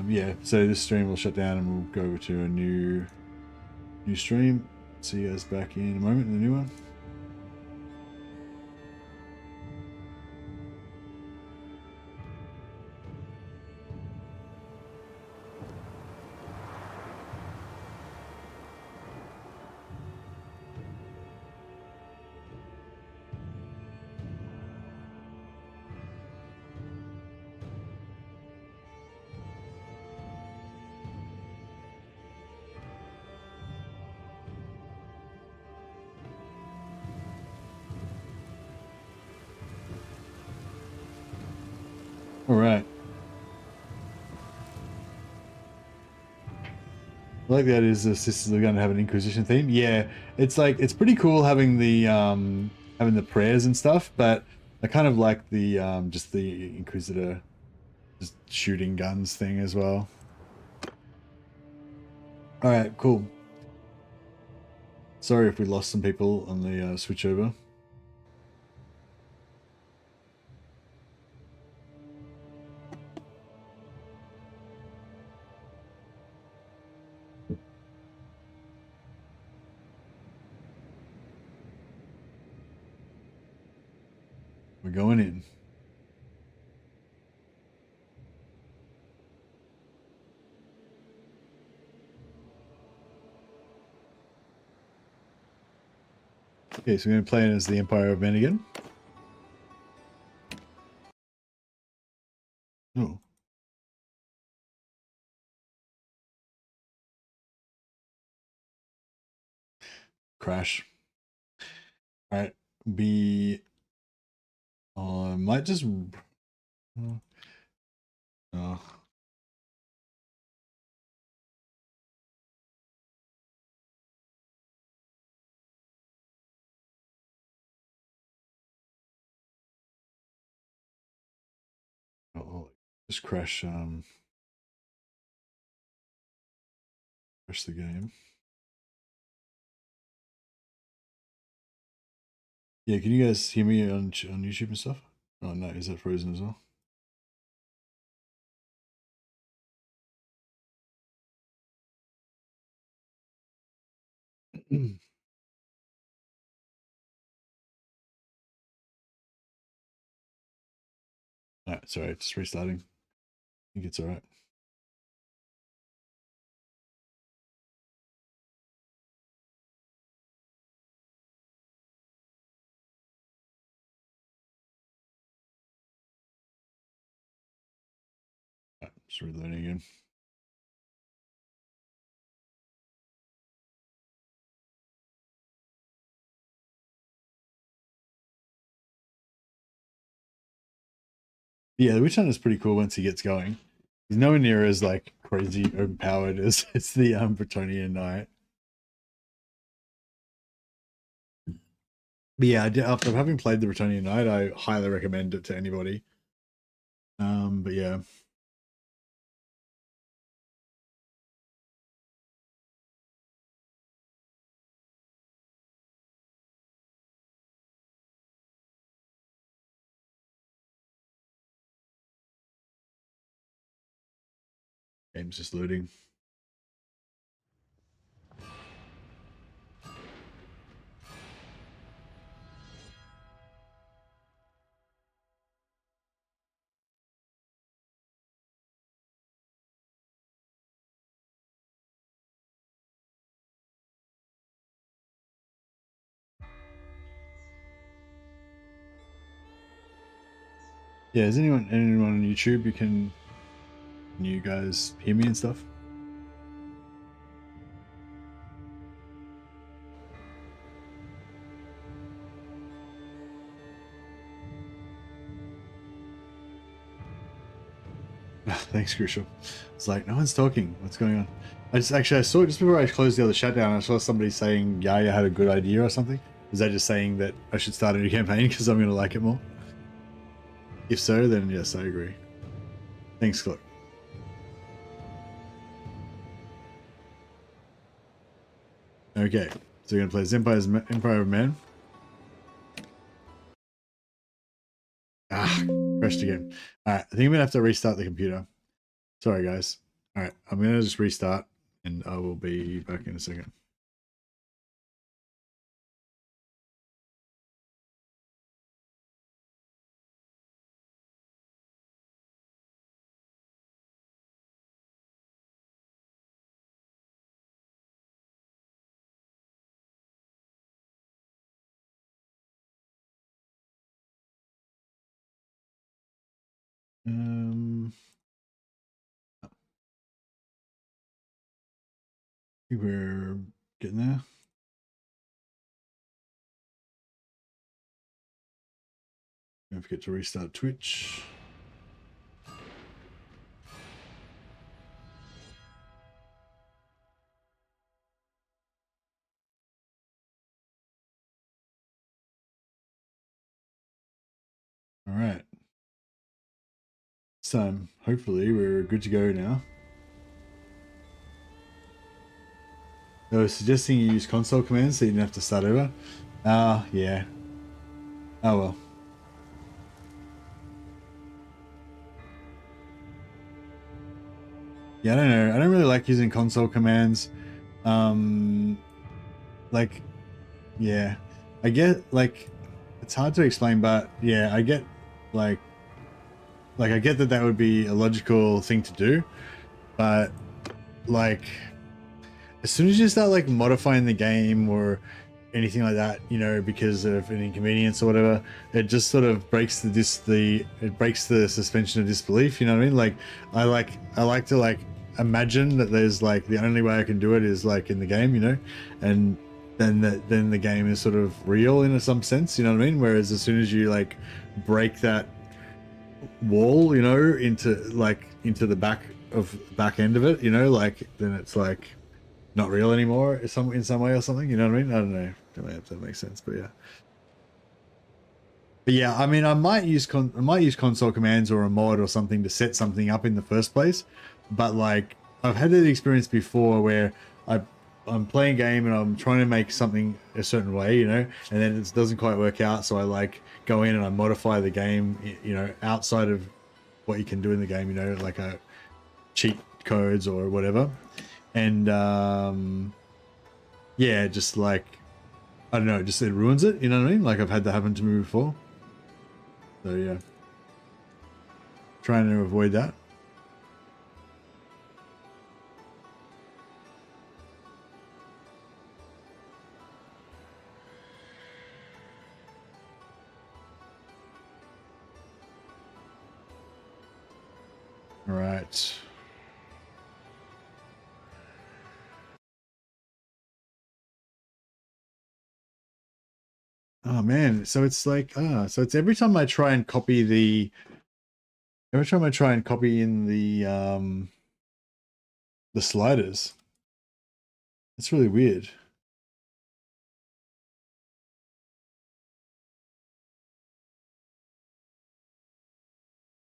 Yeah, so this stream will shut down and we'll go over to a new stream. See you guys back in a moment in the new one. All right. I like that is the sisters are going to have an Inquisition theme. Yeah, it's like it's pretty cool having the prayers and stuff, but I kind of like the just the Inquisitor just shooting guns thing as well. All right, cool. Sorry if we lost some people on the switch over. We're going in. Okay, so we're going to play it as the Empire of Men again. Oh. Crash. All right, might just. Oh. Oh, just crash the game. Yeah, can you guys hear me on YouTube and stuff? Oh no, is that frozen as well? Alright, sorry, just restarting. I think it's alright. Just reloading again. Yeah, the Witch Hunt is pretty cool once he gets going. He's nowhere near as like crazy overpowered as it's the Bretonnian Knight. But yeah, after having played the Bretonnian Knight, I highly recommend it to anybody. But yeah. Game's just loading. Yeah, is anyone on YouTube can you guys hear me and stuff? Thanks, Crucial. It's like no one's talking. What's going on? I saw just before I closed the other shutdown. I saw somebody saying Yaya had a good idea or something. Is that just saying that I should start a new campaign because I'm going to like it more? If so, then yes, I agree. Thanks, Scott. Okay, so we're going to play Empire of Man. Ah, crashed again. All right, I think I'm going to have to restart the computer. Sorry, guys. All right, I'm gonna just restart, and I will be back in a second. I think we're getting there. Don't forget to restart Twitch. All right. So hopefully we're good to go now. They were suggesting you use console commands so you didn't have to start over. Yeah. Oh well. Yeah, I don't know. I don't really like using console commands. Like, yeah, I get, like, it's hard to explain, but yeah, I get, like I get that that would be a logical thing to do, but like, as soon as you start like modifying the game or anything like that, you know, because of an inconvenience or whatever, it just sort of breaks the suspension of disbelief. You know what I mean? Like, I like to like imagine that there's like the only way I can do it is like in the game, you know, and then the game is sort of real in some sense. You know what I mean? Whereas as soon as you like break that wall, you know, into the back end of it, you know, like then it's like not real anymore in some way or something. You know what I mean? I don't know. Don't know if that makes sense, but yeah. But yeah, I mean, I might use console commands or a mod or something to set something up in the first place. But like, I've had that experience before where I'm playing a game and I'm trying to make something a certain way, you know, and then it doesn't quite work out. So I like go in and I modify the game, you know, outside of what you can do in the game, you know, like a cheat codes or whatever. And yeah, just like, I don't know, just it ruins it, you know what I mean? Like I've had that happen to me before. So yeah, trying to avoid that. All right. Oh man, so it's like so it's every time I try and copy in the sliders. It's really weird.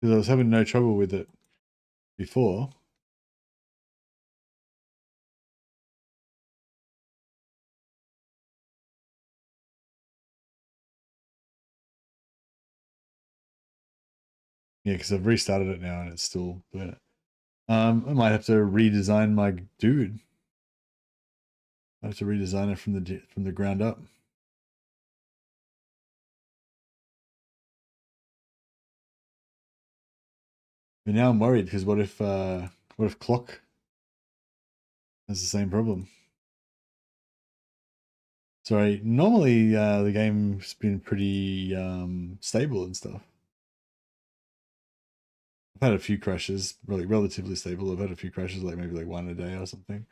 Because I was having no trouble with it before. Yeah, because I've restarted it now and it's still doing it. I might have to redesign my dude. I have to redesign it from the ground up. But now I'm worried because what if Clock has the same problem? Sorry, normally the game's been pretty stable and stuff. I've had a few crashes, really relatively stable. I've had a few crashes, like maybe like one a day or something.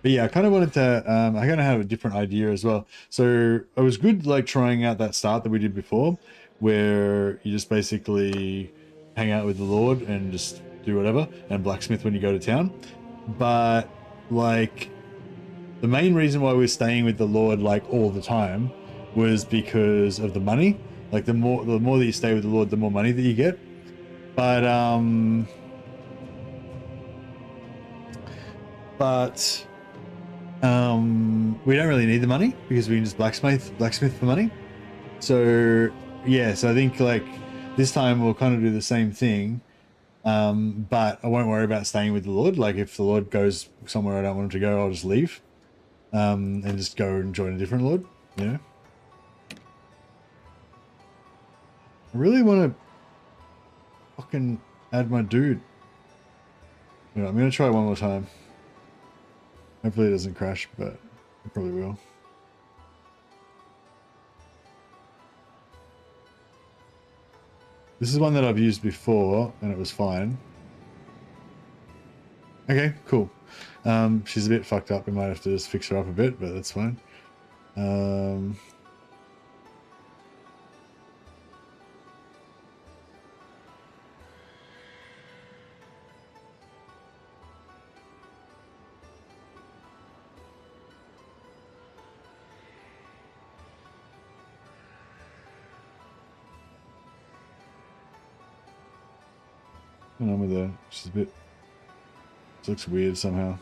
But yeah, I kind of wanted to, I kind of have a different idea as well. So it was good like trying out that start that we did before, where you just basically hang out with the Lord and just do whatever, and blacksmith when you go to town. But like the main reason why we're staying with the Lord like all the time was because of the money. Like the more that you stay with the Lord, the more money that you get. But we don't really need the money because we can just blacksmith for money. So yeah, so I think like this time we'll kind of do the same thing. But I won't worry about staying with the Lord. Like if the Lord goes somewhere I don't want him to go, I'll just leave. And just go and join a different Lord, you know? I really want to fucking add my dude. You know, I'm going to try one more time. Hopefully it doesn't crash, but it probably will. This is one that I've used before, and it was fine. Okay, cool. She's a bit fucked up. We might have to just fix her up a bit, but that's fine. What's going on with her? She's a bit... She looks weird somehow.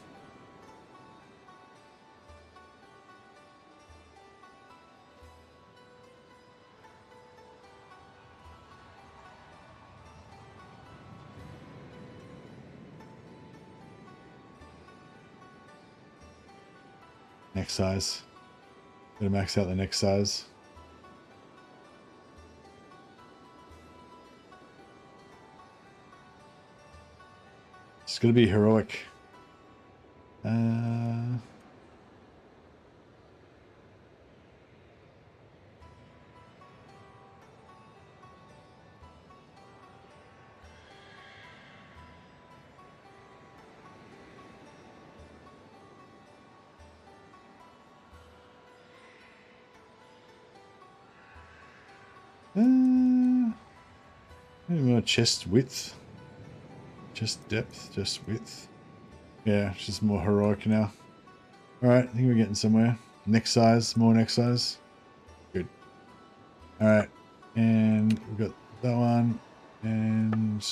Next size. Gotta max out the next size. It's gonna be heroic. Chest width. Chest depth, chest width. Yeah, it's just more heroic now. Alright, I think we're getting somewhere. Next size, more next size. Good. Alright, and we've got that one. And...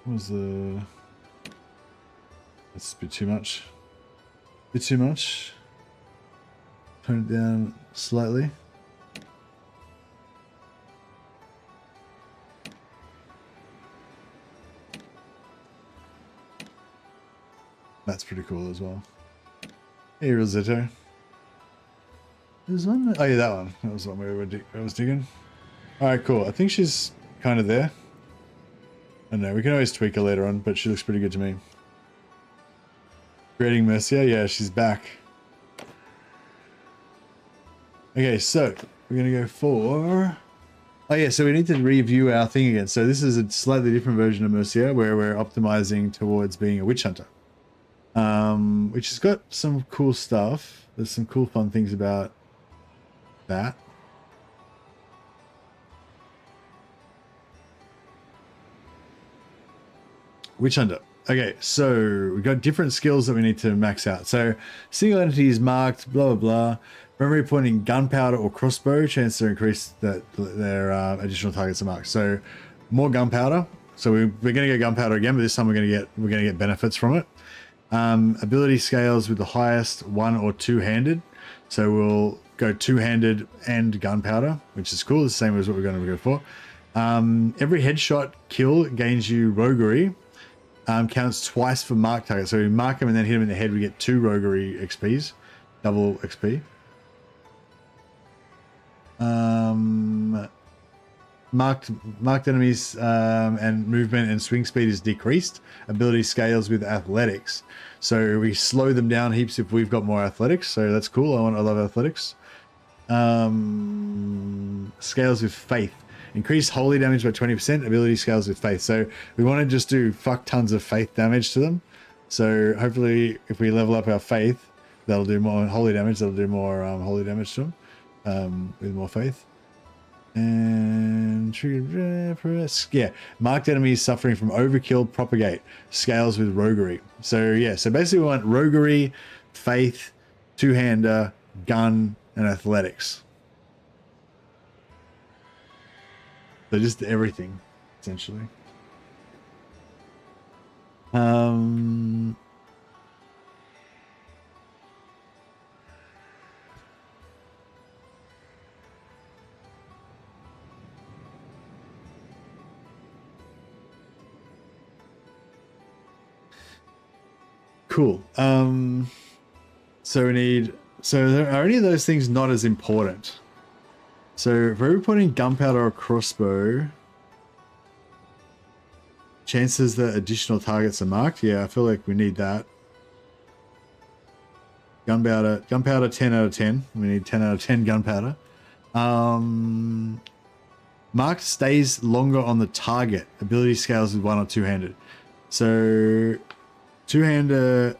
what was the... That's a bit too much. Bit too much. Tone it down slightly. That's pretty cool as well. Hey, Rosetta. There's one. Oh yeah, that one. That was the one I was digging. All right, cool. I think she's kind of there. I don't know. We can always tweak her later on, but she looks pretty good to me. Creating Mercia. Yeah, she's back. Okay, so we're gonna go for. Oh yeah, so we need to review our thing again. So this is a slightly different version of Mercia where we're optimizing towards being a witch hunter. Which has got some cool stuff. There's some cool fun things about that. Witch hunter. Okay, so we've got different skills that we need to max out. So single entity is marked, blah, blah, blah. Primary pointing gunpowder or crossbow, chance to increase that their additional targets are marked. So more gunpowder. So we're going to get gunpowder again, but this time we're going to get benefits from it. Ability scales with the highest one or two-handed. So we'll go two-handed and gunpowder, which is cool. The same as what we're going to go for. Every headshot kill gains you roguery. Counts twice for mark target. So we mark him and then hit him in the head. We get 2 roguery XPs, double XP. Marked enemies and movement and swing speed is decreased. Ability scales with athletics. So we slow them down heaps if we've got more athletics. So that's cool. I love athletics. Scales with faith. Increase holy damage by 20%. Ability scales with faith. So we want to just do fuck tons of faith damage to them. So hopefully if we level up our faith, that'll do more holy damage. That'll do more holy damage to them with more faith. And yeah, marked enemies suffering from overkill propagate. Scales with roguery. So yeah, so basically we want roguery, faith, two-hander, gun, and athletics. So just everything, essentially. Cool. So we need. So are any of those things not as important? So if we're putting gunpowder or crossbow, chances that additional targets are marked. Yeah, I feel like we need that. Gunpowder 10 out of 10. We need 10 out of 10 gunpowder. Marked stays longer on the target. Ability scales with one or two-handed. So two-hander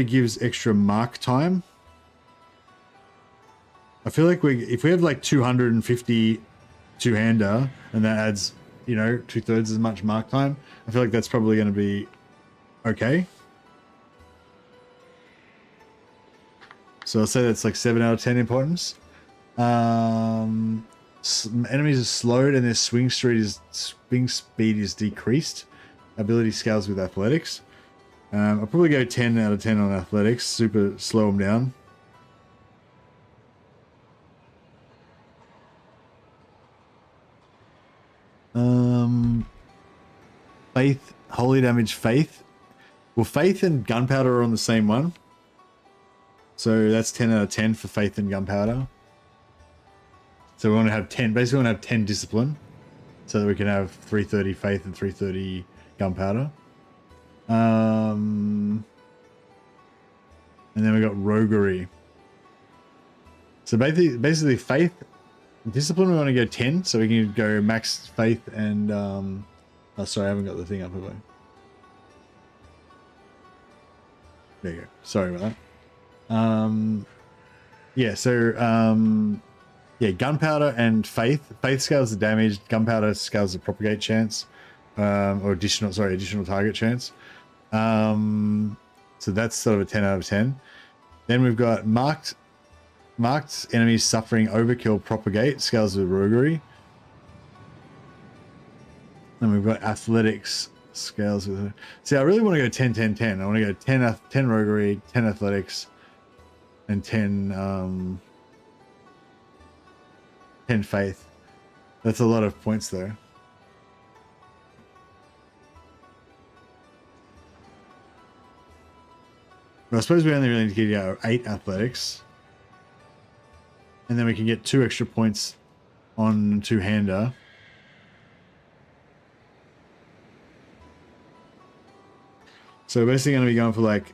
gives extra mark time. I feel like if we have like 250 two-hander and that adds, you know, 2/3 as much mark time, I feel like that's probably going to be okay. So I'll say that's like 7 out of 10 importance. Enemies are slowed and their swing speed is decreased. Ability scales with athletics. I'll probably go 10 out of 10 on athletics. Super slow them down. Faith, holy damage, faith. Well, faith and gunpowder are on the same one. So that's 10 out of 10 for faith and gunpowder. So we want to have 10, basically we want to have 10 discipline. So that we can have 330 faith and 330 gunpowder. And then we got roguery. So basically faith, discipline we want to go 10, so we can go max faith and oh sorry, I haven't got the thing up, have I? There you go. Sorry about that. Yeah, so yeah, gunpowder and faith. Faith scales the damage, gunpowder scales the propagate chance. Or additional target chance. So that's sort of a 10 out of 10. Then we've got marked enemies suffering overkill propagate, scales with roguery. Then we've got athletics, scales with. See, I really want to go 10 10 10. I want to go 10 roguery, 10 athletics, and 10 faith. That's a lot of points there. Well, I suppose we only really need to get 8 athletics. And then we can get 2 extra points on two-hander. So we're basically going to be going for like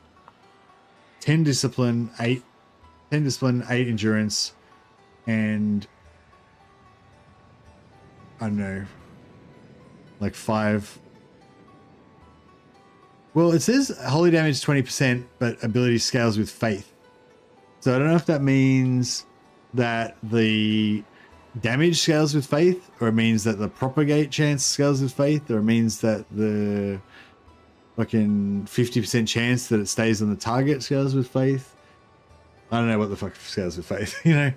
10 discipline, 8 endurance, and I don't know, like 5. Well, it says holy damage 20%, but ability scales with faith. So I don't know if that means that the damage scales with faith, or it means that the propagate chance scales with faith, or it means that the fucking 50% chance that it stays on the target scales with faith. I don't know what the fuck scales with faith, you know?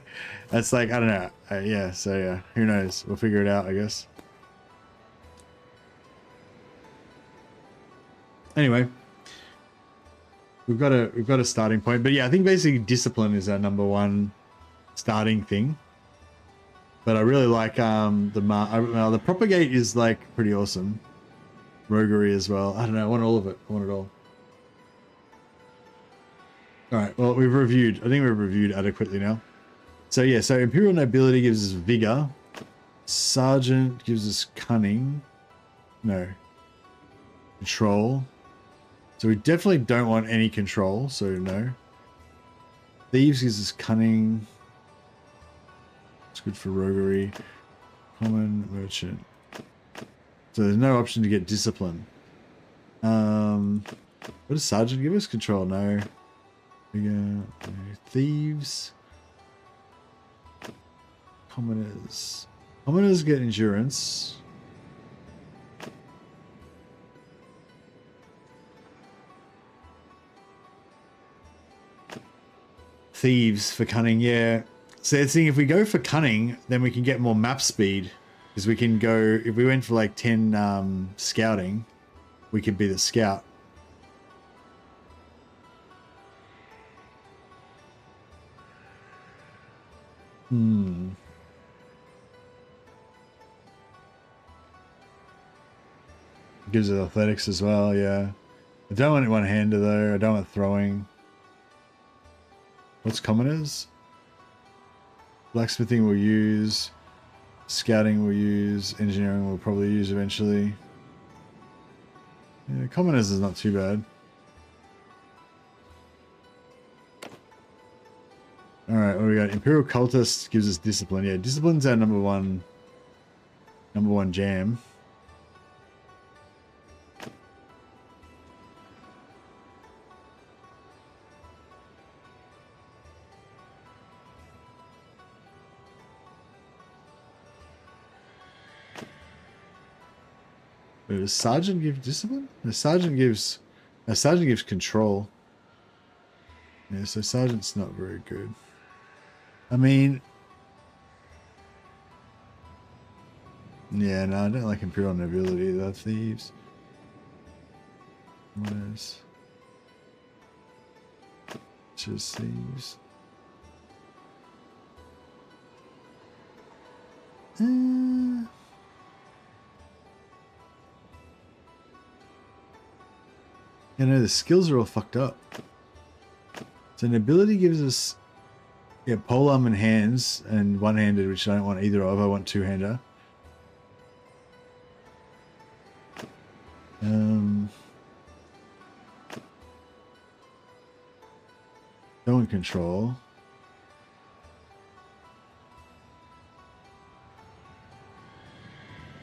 That's like, I don't know. Yeah, so yeah, who knows? We'll figure it out, I guess. Anyway, we've got a starting point, but yeah, I think basically discipline is our number one starting thing. But I really like the propagate is like pretty awesome. Roguery as well. I don't know. I want all of it. I want it all. All right. Well, we've reviewed. I think we've reviewed adequately now. So yeah. So Imperial Nobility gives us vigor. Sergeant gives us cunning. No. Control. So we definitely don't want any control. So no. Thieves gives us cunning. It's good for roguery. Common merchant. So there's no option to get discipline. What does Sergeant give us? Control, no. Thieves. Commoners. Commoners get endurance. Thieves for cunning, yeah. So the thing, if we go for cunning, then we can get more map speed. Because we can go, if we went for like 10 scouting, we could be the scout. Gives it athletics as well, yeah. I don't want it one-hander though. I don't want throwing. What's commoners? Blacksmithing we'll use. Scouting we'll use. Engineering we'll probably use eventually. Yeah, commoners is not too bad. Alright, what do we got? Imperial Cultist gives us discipline. Yeah, discipline's our number one jam. Wait, does Sergeant give discipline? The Sergeant gives control. Yeah, so Sergeant's not very good. I mean, yeah, no, I don't like Imperial Nobility. They're thieves. What is? Just thieves. You know, the skills are all fucked up. So nobility gives us, yeah, polearm and hands and one-handed, which I don't want either of. I want two-hander. Don't want control.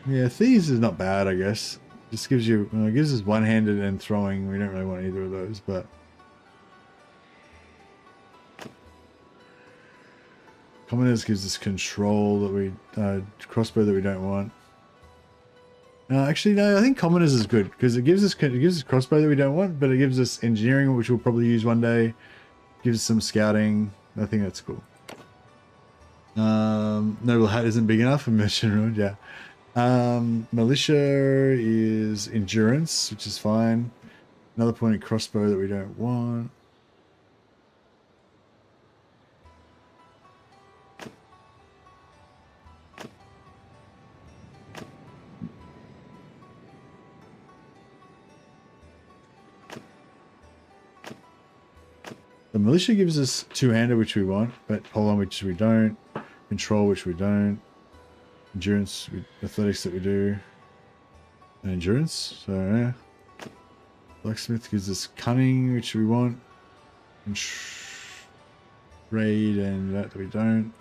Yeah, thieves is not bad, I guess. Just gives you, it gives us one-handed and throwing. We don't really want either of those, but commoners gives us control that we crossbow that we don't want. Actually, no, I think commoners is good because it gives us crossbow that we don't want, but it gives us engineering, which we'll probably use one day. Gives us some scouting. I think that's cool. Noble hat isn't big enough for merchant road, yeah. Militia is endurance, which is fine. Another pointed crossbow that we don't want. The militia gives us two-hander, which we want, but polearm, which we don't. Control, which we don't. Endurance, athletics that we do, and endurance. So yeah. Blacksmith gives us cunning, which we want, and trade, and that we don't.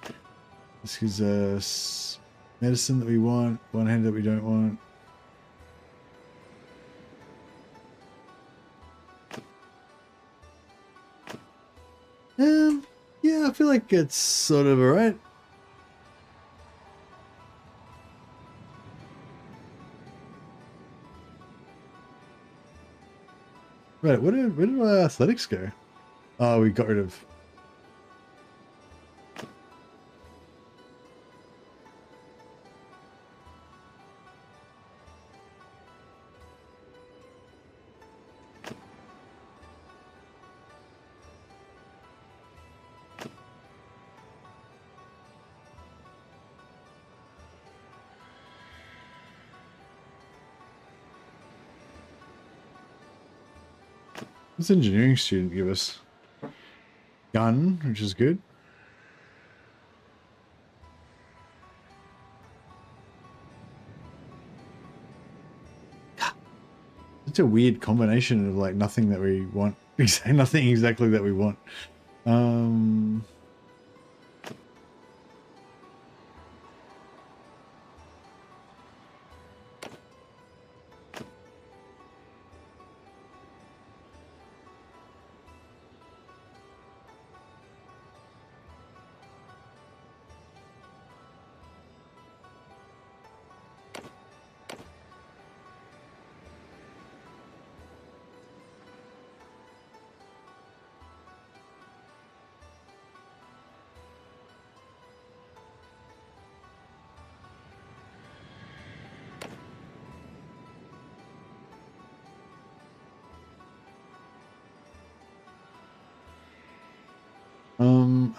This gives us medicine that we want, one hand that we don't want. Yeah, I feel like it's sort of alright. Right, where did our athletics go? Oh, we got rid of... What's engineering student give us? Gun, which is good. Such a weird combination of like nothing that we want. Nothing exactly that we want.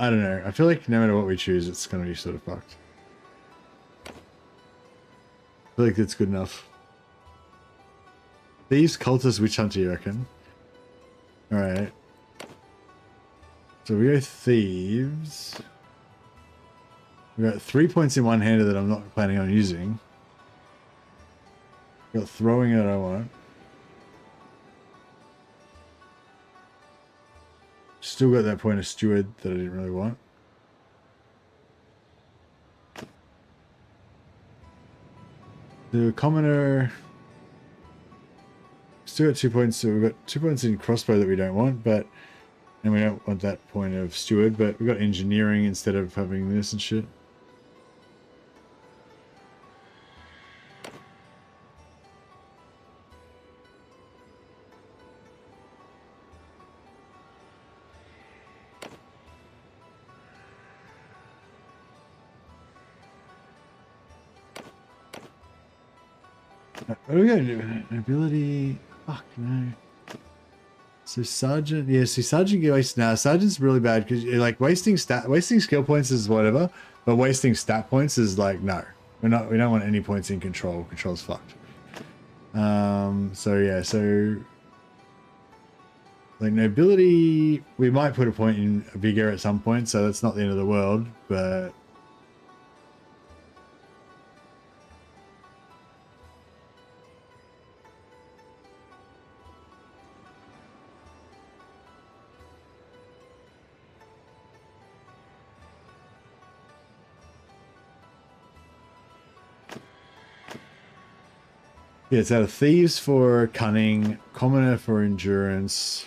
I don't know. I feel like no matter what we choose, it's going to be sort of fucked. I feel like that's good enough. Thieves, cultists, witch hunter, you reckon? All right. So we go thieves. We got 3 points in one-hander that I'm not planning on using. Got throwing that I want. Still got that point of steward that I didn't really want. The commoner. Still got 2 points, so we've got 2 points in crossbow that we don't want, but and we don't want that point of steward, but we've got engineering instead of having this and shit. What are we going to do? Ability. Fuck no. So sergeant, yeah. See, sergeant get wasted now. Sergeant's really bad because like wasting skill points is whatever, but wasting stat points is like no. We don't want any points in control. Control's fucked. So yeah. So like nobility, we might put a point in vigor at some point, so that's not the end of the world, but. Yeah, it's out of thieves for cunning, commoner for endurance.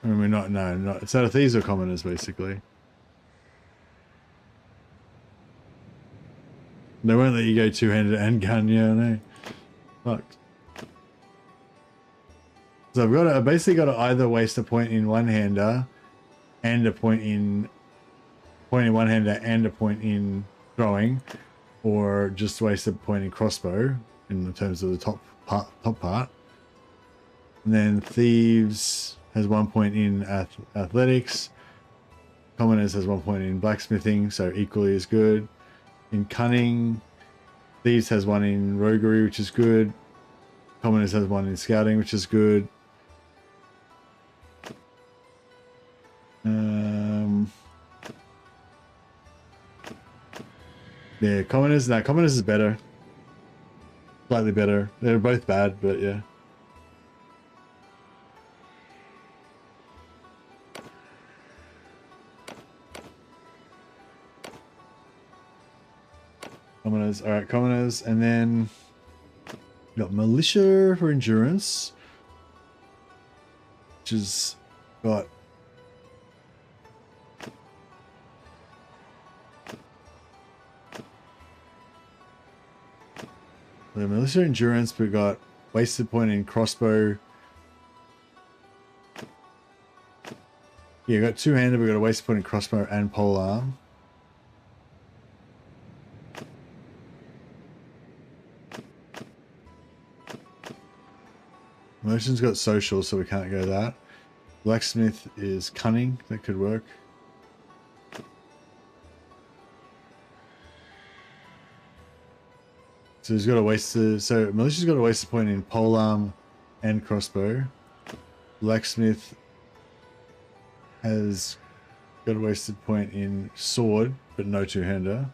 I mean, no, it's out of thieves or commoners basically. They won't let you go two-handed and gun, yeah, I know. Fucked. So I've basically got to either waste a point in one-hander and a point in one-hander and a point in throwing, or just waste a point in crossbow in terms of the top part. And then thieves has 1 point in athletics. Commoners has 1 point in blacksmithing, so equally as good. In cunning, thieves has 1 in roguery, which is good. Commoners has 1 in scouting, which is good. Yeah, commoners is better. Slightly better. They're both bad, but yeah. Commoners, alright, commoners, and then we got militia for endurance, which has got the militia endurance, but we got wasted point in crossbow. Yeah, got two-handed, we got a wasted point in crossbow and pole arm. Militia's got social, so we can't go that. Blacksmith is cunning, that could work. So he's got a wasted. So militia's got a wasted point in polearm and crossbow. Blacksmith has got a wasted point in sword, but no two-hander.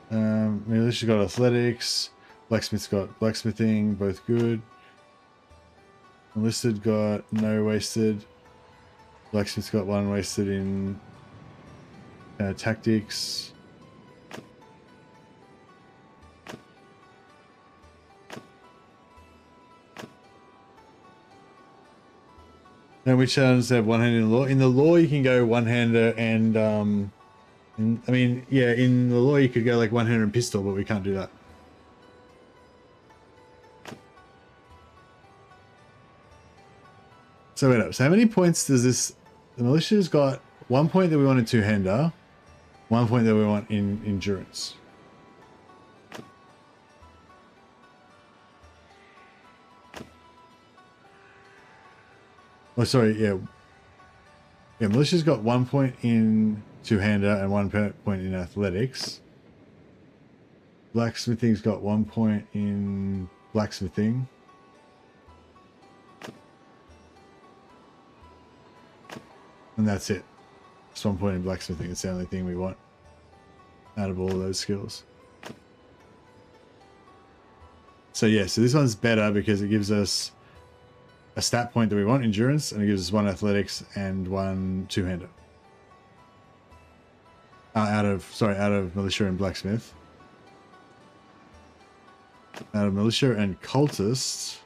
Militia's got athletics. Blacksmith's got blacksmithing, both good. Enlisted got no wasted. Blacksmith's got 1 wasted in tactics. Now, which ones have one-hander in the law? In the law, you can go one-hander and, I mean, yeah, in the law, you could go like one-hander and pistol, but we can't do that. So wait up. So how many points does this? The militia's got 1 point that we want in two-hander, 1 point that we want in endurance. Oh, sorry, yeah. Yeah, militia's got 1 point in two-hander and 1 point in athletics. Blacksmithing's got 1 point in blacksmithing. And that's it. Just 1 point in blacksmithing. It's the only thing we want out of all of those skills. So yeah, so this one's better because it gives us a stat point that we want, endurance, and it gives us 1 athletics and 1 two-hander. Out of militia and blacksmith. Out of militia and cultist.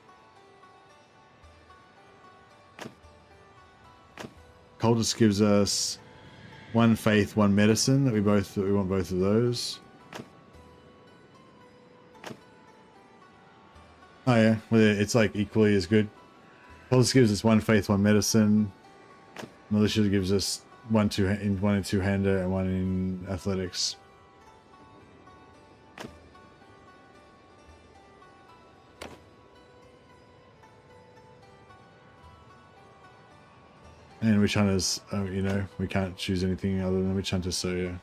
Cultist gives us 1 faith, 1 medicine that we want both of those. Oh yeah, well, it's like equally as good. Cultist gives us 1 faith, 1 medicine. Militia gives us 1 in two-hander and 1 in athletics. And witch hunters, you know, we can't choose anything other than witch hunters, so yeah.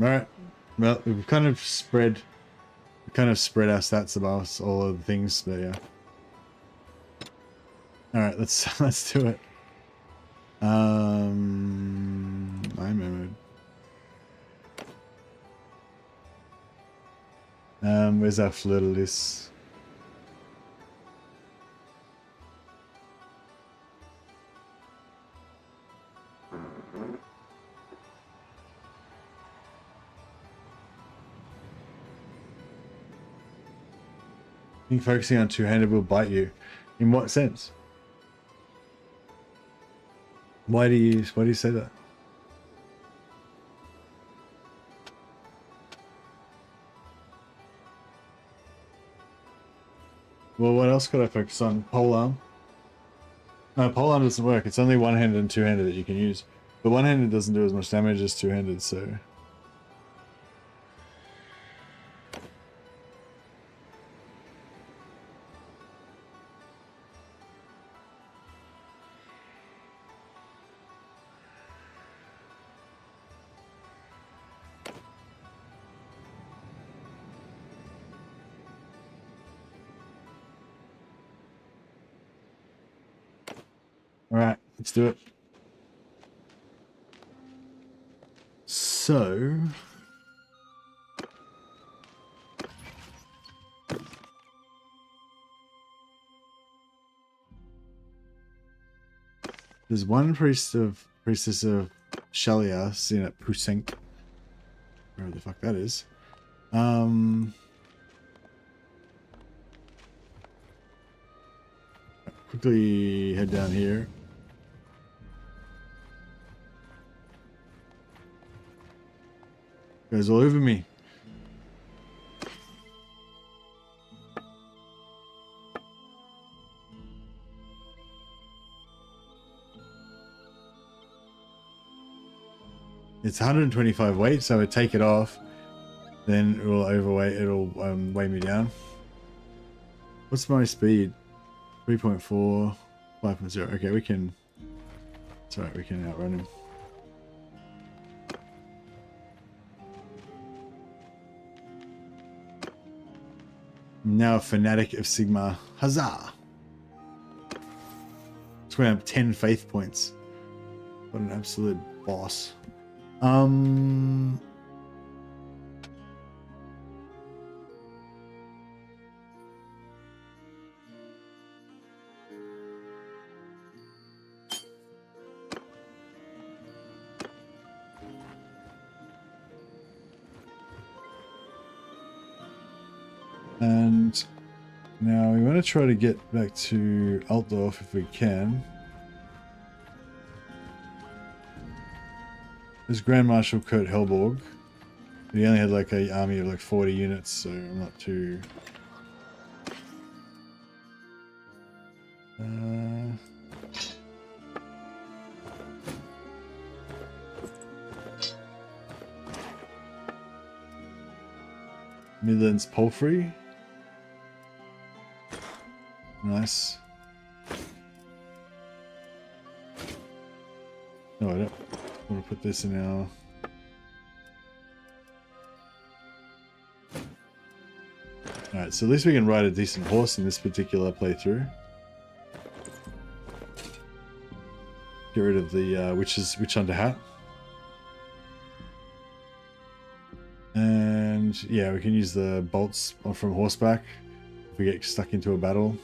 Alright, well, we've kind of spread our stats about all of the things, but yeah. Alright, let's do it. I'm mode. Where's our fleur-de-lis? I think focusing on two-handed will bite you. In what sense? Why do you say that? Well, what else could I focus on? Polearm? No, polearm doesn't work. It's only one-handed and two-handed that you can use. But one-handed doesn't do as much damage as two-handed, so... Alright, let's do it. So... there's one priestess of Shalia seen at Pusenk. Wherever the fuck that is. Quickly head down here. Guys all over me. It's 125 weight, so I take it off, then it will weigh me down. What's my speed? 3.4, 5.0. Okay, we can. It's alright, we can outrun him. I'm now a fanatic of Sigma. Huzzah! It's going to have 10 faith points. What an absolute boss. And now we want to try to get back to Altdorf if we can. There's Grand Marshal Kurt Helborg. He only had like an army of like 40 units, so I'm not too... Midlands Poultry. Nice. No, I don't want to put this in our... Alright, so at least we can ride a decent horse in this particular playthrough. Get rid of the witch hunter hat. And yeah, we can use the bolts from horseback if we get stuck into a battle.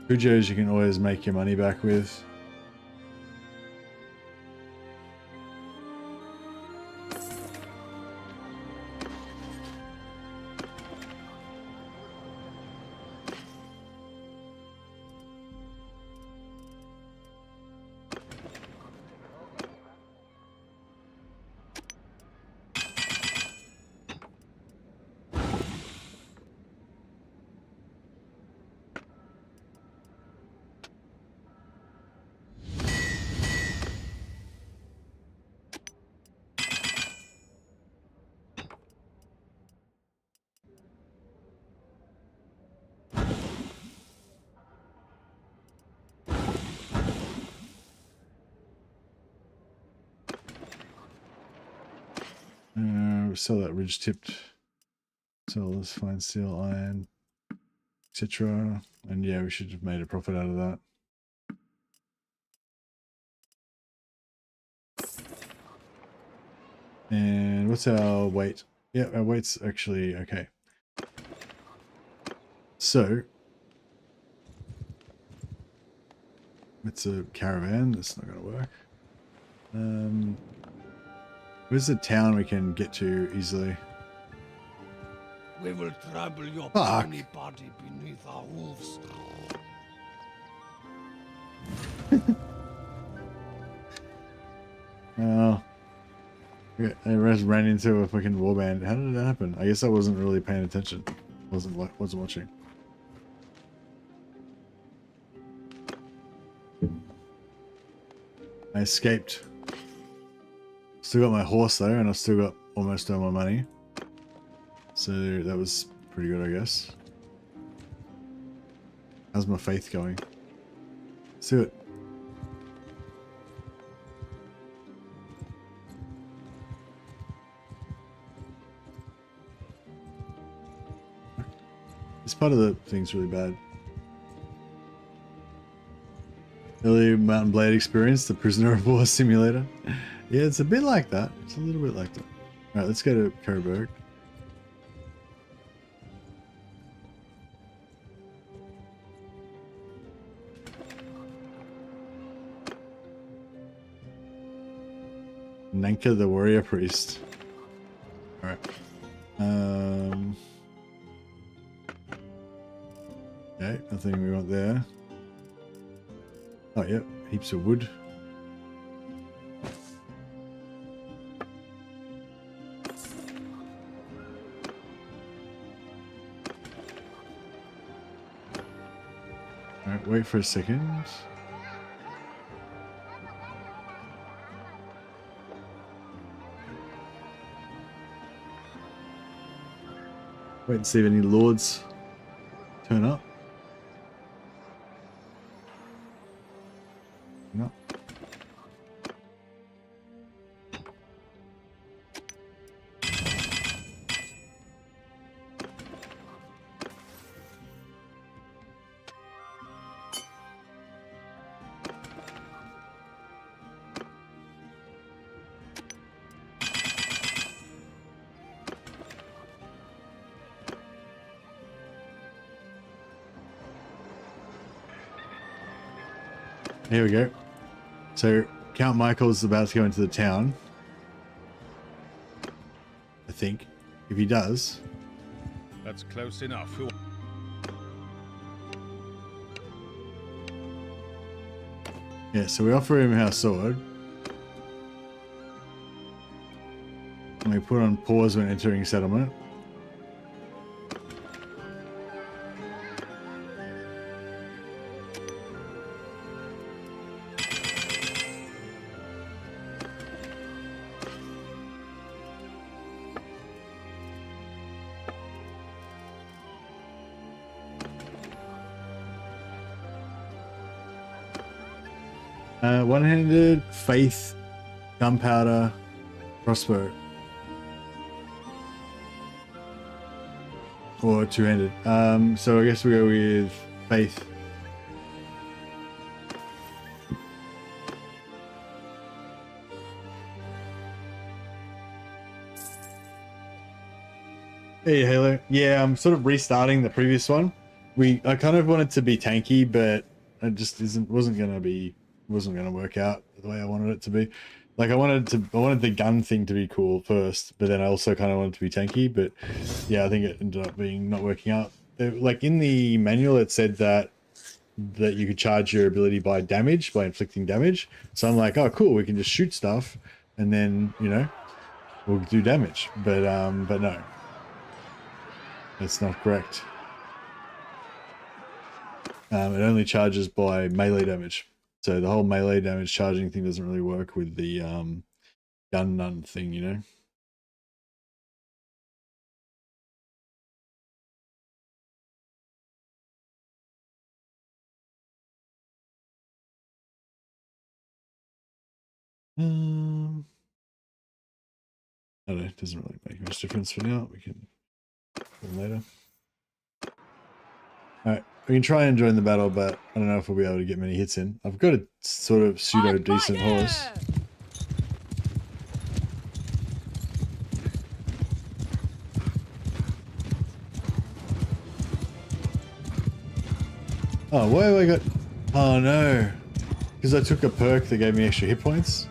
Cujos you can always make your money back with. Sell that ridge tipped. Sell this fine steel, iron, etc. And yeah, we should have made a profit out of that. And what's our weight? Yeah, our weight's actually okay. So it's a caravan. That's not going to work. Where's the town we can get to easily? We will trample your Fuck. puny body beneath our hooves. Oh. Okay, I ran into a fucking warband. How did that happen? I guess I wasn't really paying attention. Wasn't watching. I escaped. Still got my horse though, and I've still got almost all my money. So that was pretty good, I guess. How's my faith going? Let's do it. This part of the thing's really bad. Early Mountain Blade experience, the Prisoner of War simulator. Yeah, it's a bit like that. It's a little bit like that. Alright, let's go to Coburg. Nanka the Warrior Priest. Alright. Okay, nothing we want there. Oh, yep, heaps of wood. Alright, wait for a second. Wait and see if any lords turn up. No. Here we go. So Count Michael's about to go into the town. I think. If he does. That's close enough. Yeah, so we offer him our sword. And we put on pause when entering settlement. One-handed, faith, gunpowder, crossbow. Or two-handed. So I guess we go with faith. Hey Halo. Yeah, I'm sort of restarting the previous one. I kind of wanted to be tanky, but it just wasn't gonna work out the way I wanted it to be. Like I wanted the gun thing to be cool first, but then I also kind of wanted to be tanky. But yeah, I think it ended up being not working out. Like in the manual, it said that you could charge your ability by damage, by inflicting damage. So I'm like, oh cool, we can just shoot stuff, and then we'll do damage. But no, that's not correct. It only charges by melee damage. So the whole melee damage charging thing doesn't really work with the gun none thing, I don't know, it doesn't really make much difference for now. We can do it later. Alright, we can try and join the battle, but I don't know if we'll be able to get many hits in. I've got a sort of pseudo decent horse. Oh, why have I got... Oh no. Because I took a perk that gave me extra hit points.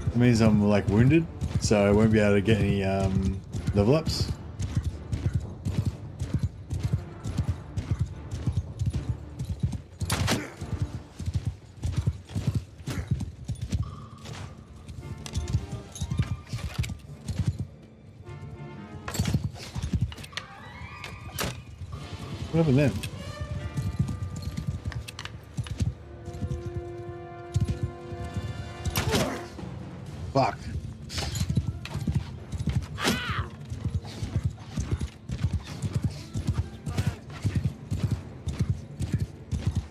That means I'm like wounded, so I won't be able to get any level ups. What happened then? Fuck.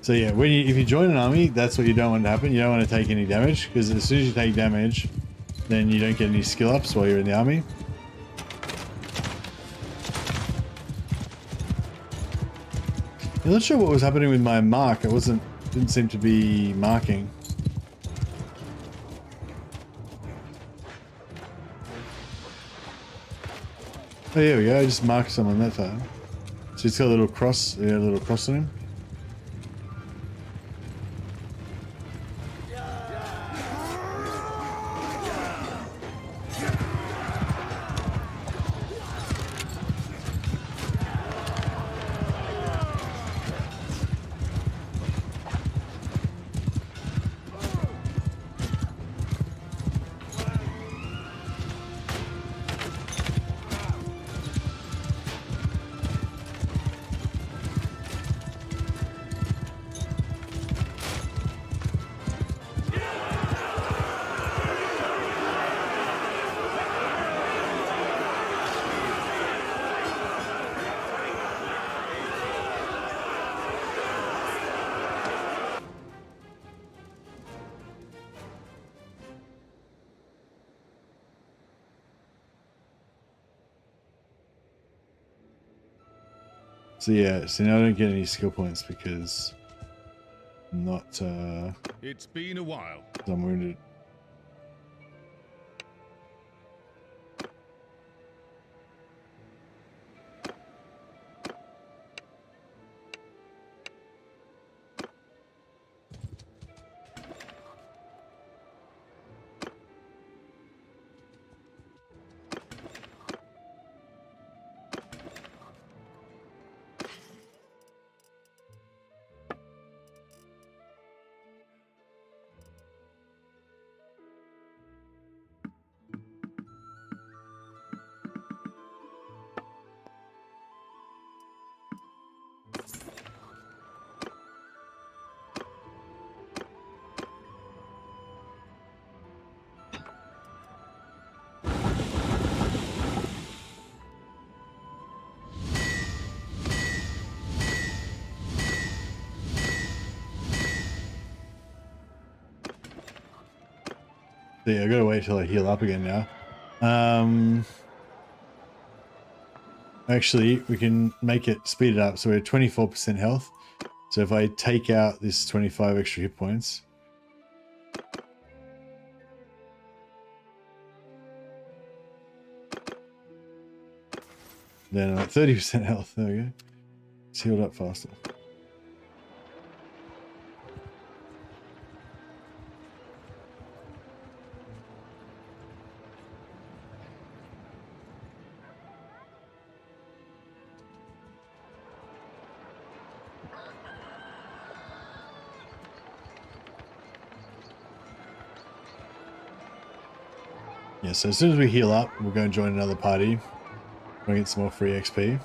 So yeah, if you join an army, that's what you don't want to happen. You don't want to take any damage, because as soon as you take damage, then you don't get any skill ups while you're in the army. I'm not sure what was happening with my mark. It didn't seem to be marking. Oh, here we go. I just marked someone that time. So he's got a little cross, a little cross on him. So yeah, so now I don't get any skill points because I'm not It's been a while. I'm wounded. So yeah, I gotta wait till I heal up again now. Actually, we can make it speed it up. So we're 24% health. So if I take out this 25 extra hit points, then I'm at 30% health. There we go. It's healed up faster. Yeah, so as soon as we heal up, we'll go and join another party. We'll get some more free XP.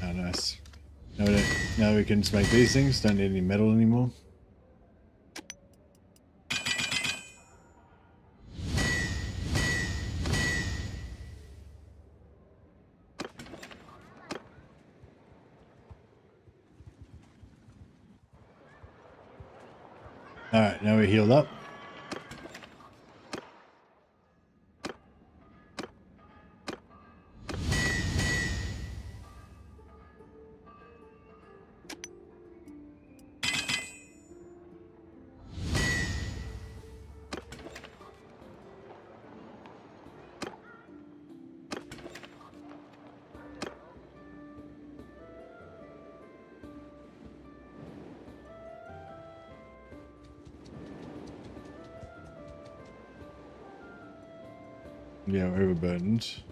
Oh, nice. Now we can just make these things. Don't need any metal anymore. All right, now we're healed up. Yeah, we're overburdened.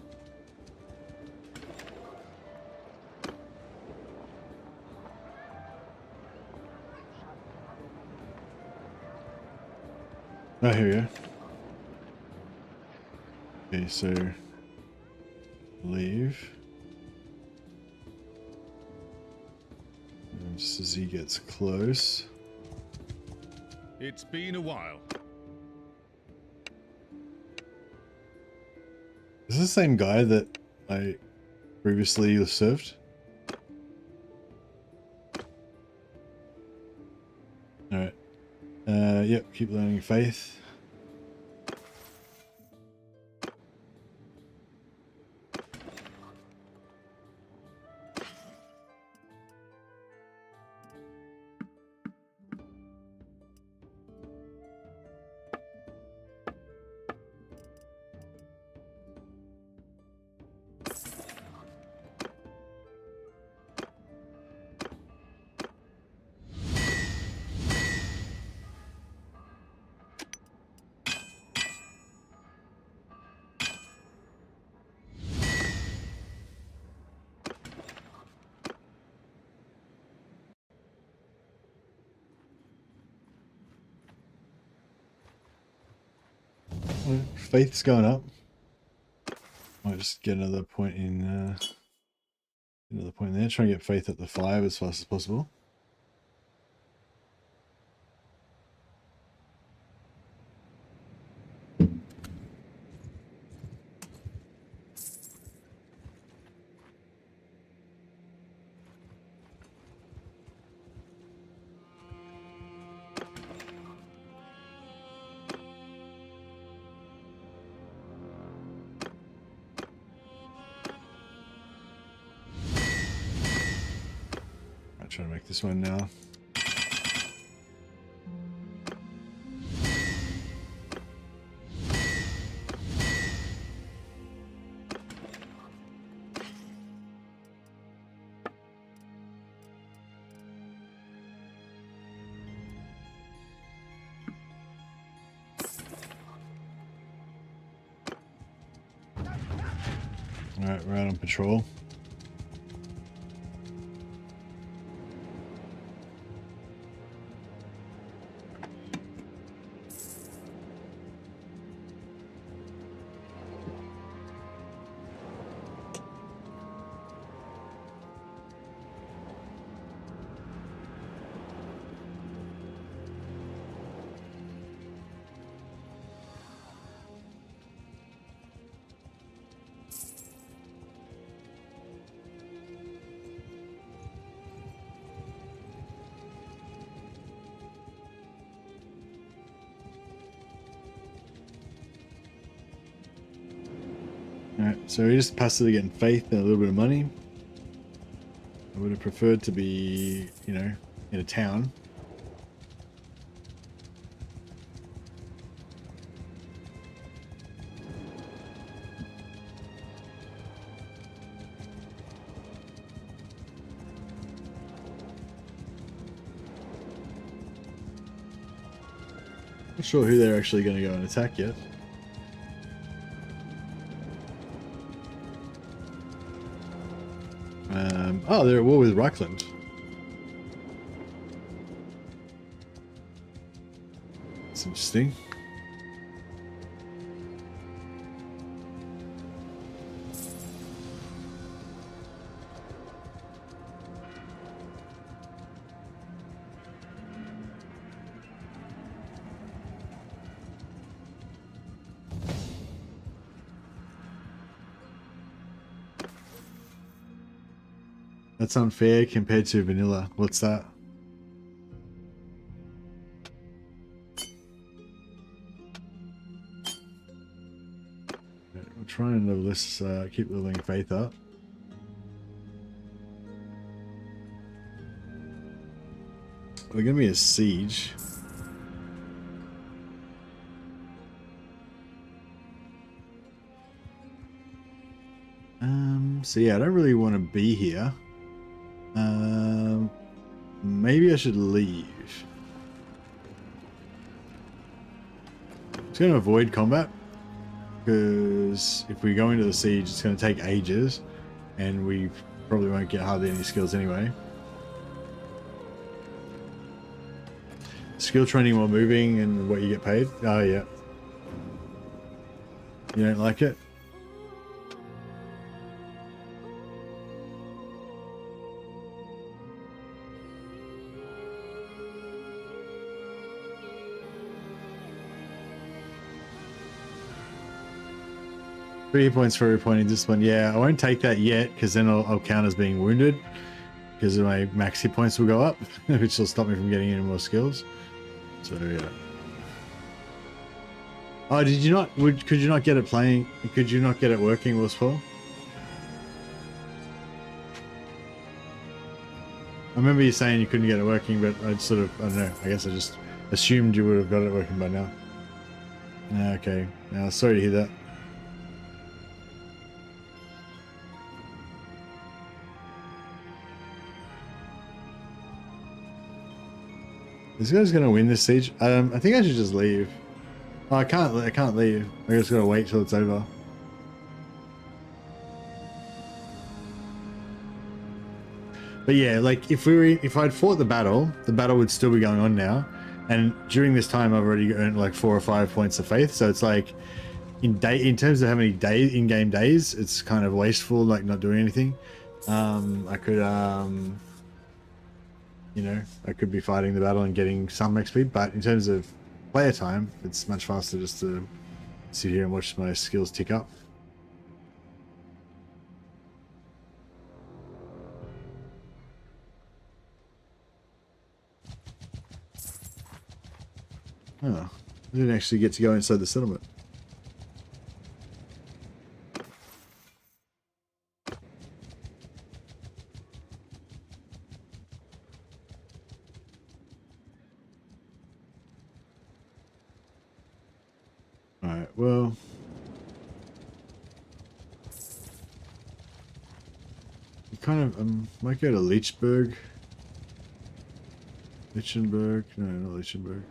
Oh, here we go. Okay, so leave. And just as he gets close. It's been a while. Is this the same guy that I previously served? Alright. Yep, keep learning faith. Faith's going up. Might just get another point in there. Try and get faith at the 5 as fast as possible. Trying to make this one now. Alright, we're out on patrol. Alright, so we're just passively getting faith and a little bit of money. I would have preferred to be, you know, in a town. Not sure who they're actually going to go and attack yet. Oh, they're at war with Reichland. That's interesting. That's unfair compared to vanilla. What's that? We'll try and level this, keep leveling faith up. We're going to be a siege. So yeah, I don't really want to be here. Maybe I should leave. It's going to avoid combat because if we go into the siege, it's going to take ages, and we probably won't get hardly any skills anyway. Skill training while moving and what you get paid. Oh yeah. You don't like it? Three points for repointing discipline. Yeah, I won't take that yet because then I'll count as being wounded because my max hit points will go up, which will stop me from getting any more skills. So yeah. Oh, did you not? Could you not get it playing? Could you not get it working, Wilspaul? I remember you saying you couldn't get it working, but I sort of, I don't know. I guess I just assumed you would have got it working by now. Okay. Now, sorry to hear that. This guy's gonna win this siege. I think I should just leave. Oh, I can't leave. I just gotta wait till it's over. But yeah, like if I'd fought the battle would still be going on now, and during this time I've already earned like 4 or 5 points of faith. So it's like in terms of how many in-game days, it's kind of wasteful, like not doing anything. I could you know, I could be fighting the battle and getting some XP, but in terms of player time, it's much faster just to sit here and watch my skills tick up. Oh, I didn't actually get to go inside the settlement. Alright, well... You kind of, might go to Lichtenberg. Lichtenberg? No, not Lichtenberg.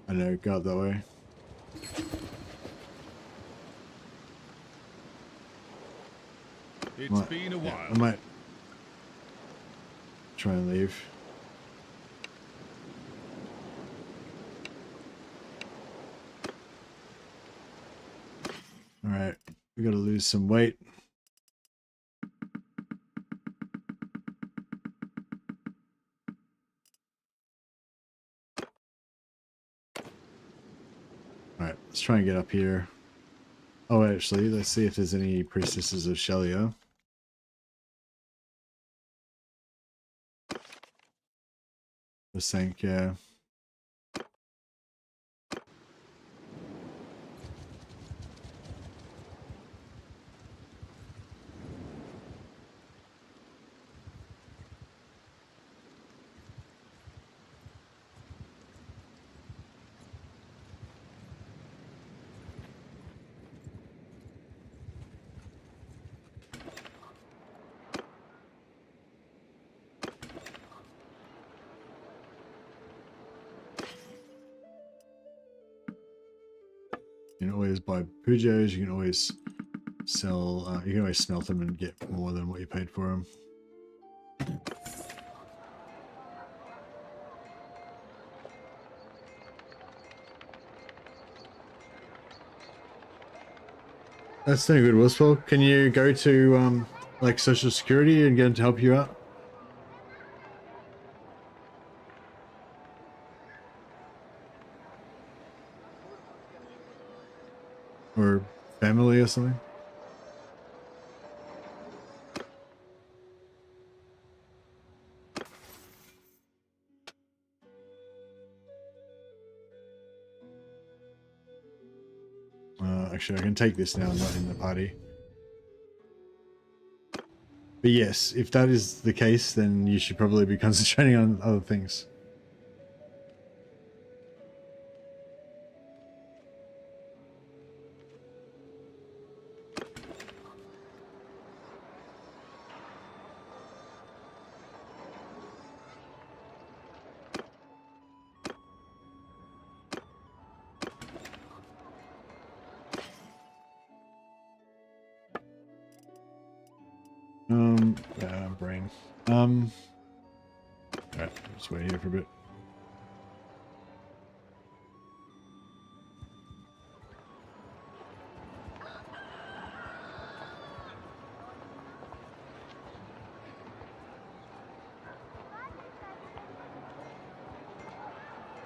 I know, go up that way. It's been a while. I might try and leave. All right, we got to lose some weight. All right, let's try and get up here. Oh, actually, let's see if there's any priestesses of Shelia. The sink, yeah. You can always buy Pujos, you can always sell, you can always smelt them and get more than what you paid for them. That's no good, Wilspel. Can you go to, like, Social Security and get them to help you out? Or family or something? Actually, I can take this now, I'm not in the party. But yes, if that is the case, then you should probably be concentrating on other things. Brain. Alright, just wait here for a bit.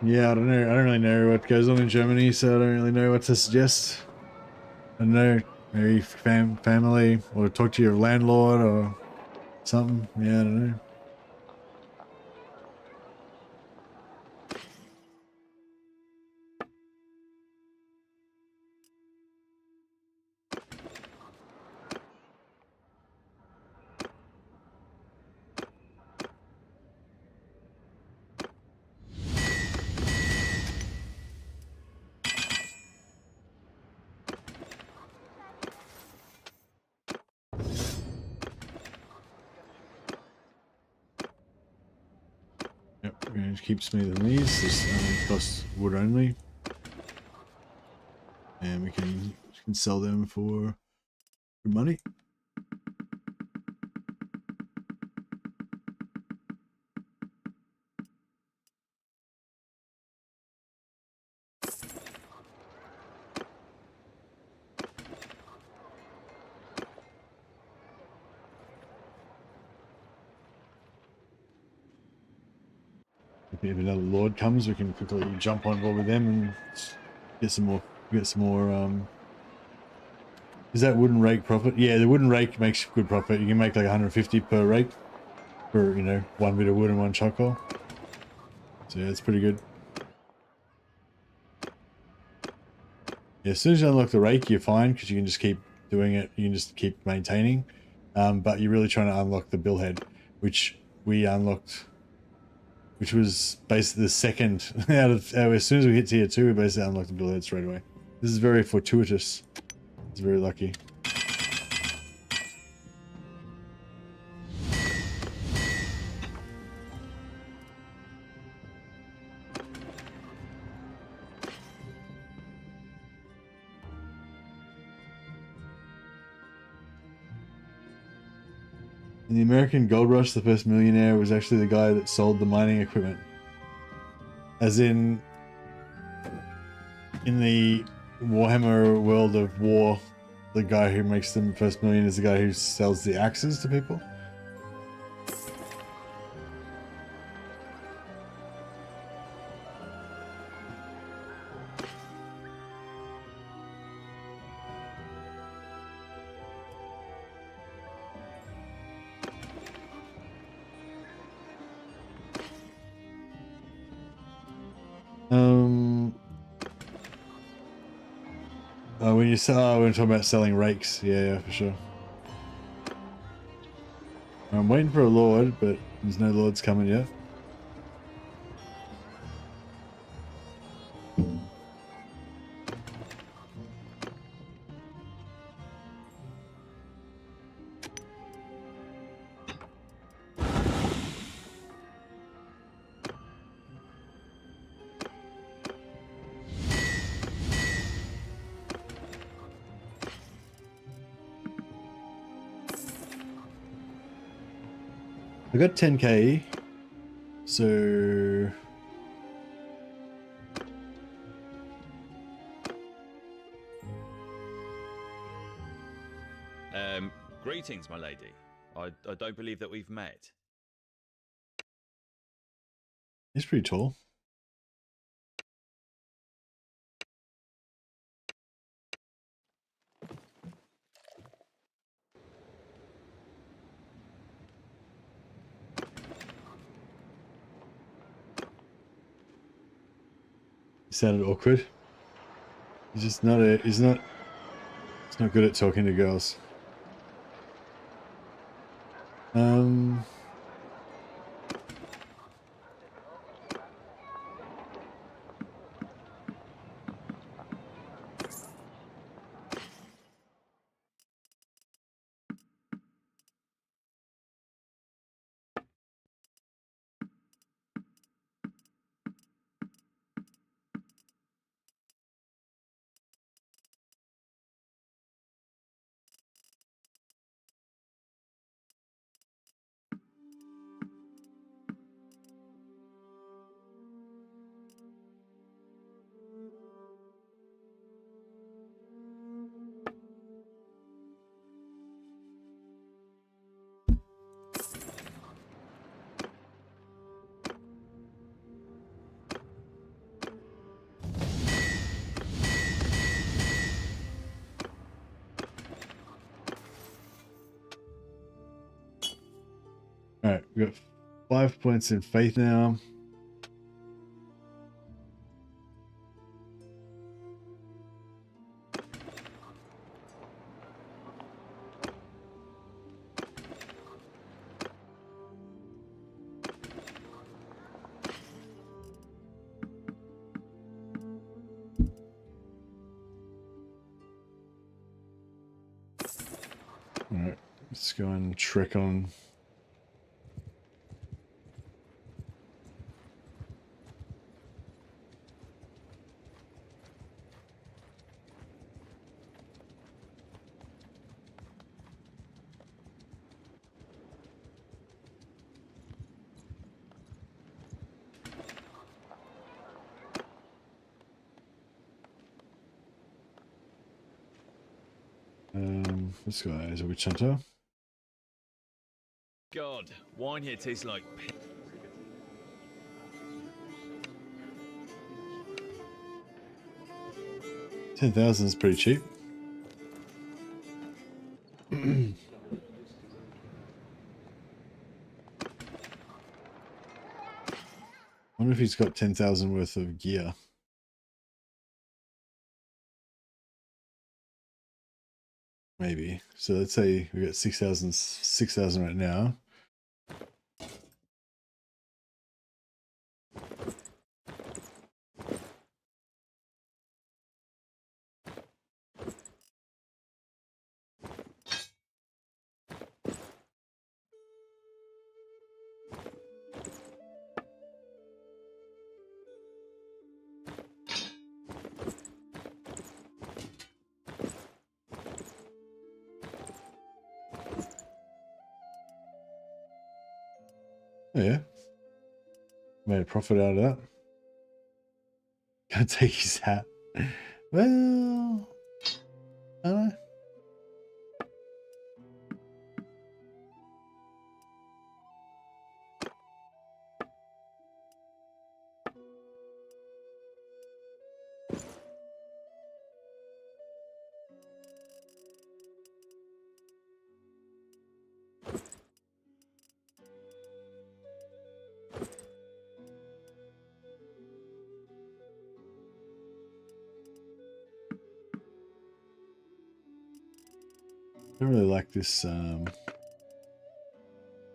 Yeah, I don't know. I don't really know what goes on in Germany, so I don't really know what to suggest. I don't know. Maybe family, or talk to your landlord, or something. Yeah, I don't know. Yep, we're going to keep smoothing these. This costs wood only. And we can sell them for good money. If another lord comes, we can quickly jump on board with them and get some more. Is that wooden rake profit? Yeah, the wooden rake makes good profit. You can make like 150 per rake for, you know, one bit of wood and one charcoal. So yeah, it's pretty good. Yeah, as soon as you unlock the rake, you're fine because you can just keep doing it. You can just keep maintaining. But you're really trying to unlock the billhead, which we unlocked, which was basically the second out of, as soon as we hit tier 2, we basically unlocked the billhead straight away. This is very fortuitous. It's very lucky. In the American gold rush, the first millionaire was actually the guy that sold the mining equipment. As in the Warhammer world of war, the guy who makes them first million is the guy who sells the axes to people. When you sell, we're talking about selling rakes. Yeah, for sure. I'm waiting for a lord, but there's no lords coming yet. I got 10k, so greetings, my lady. I don't believe that we've met. he's pretty tall. He sounded awkward. He's just not a. He's not good at talking to girls. Alright, we got 5 points in faith now. Alright, let's go and trick on. This guy is a witch hunter. God, wine here tastes like. 10,000 is pretty cheap. Wonder if he's got 10,000 worth of gear. Maybe. So let's say we got 6,000 right now. Oh yeah. Made a profit out of that. Can't take his hat. Well, I don't know. I don't really like this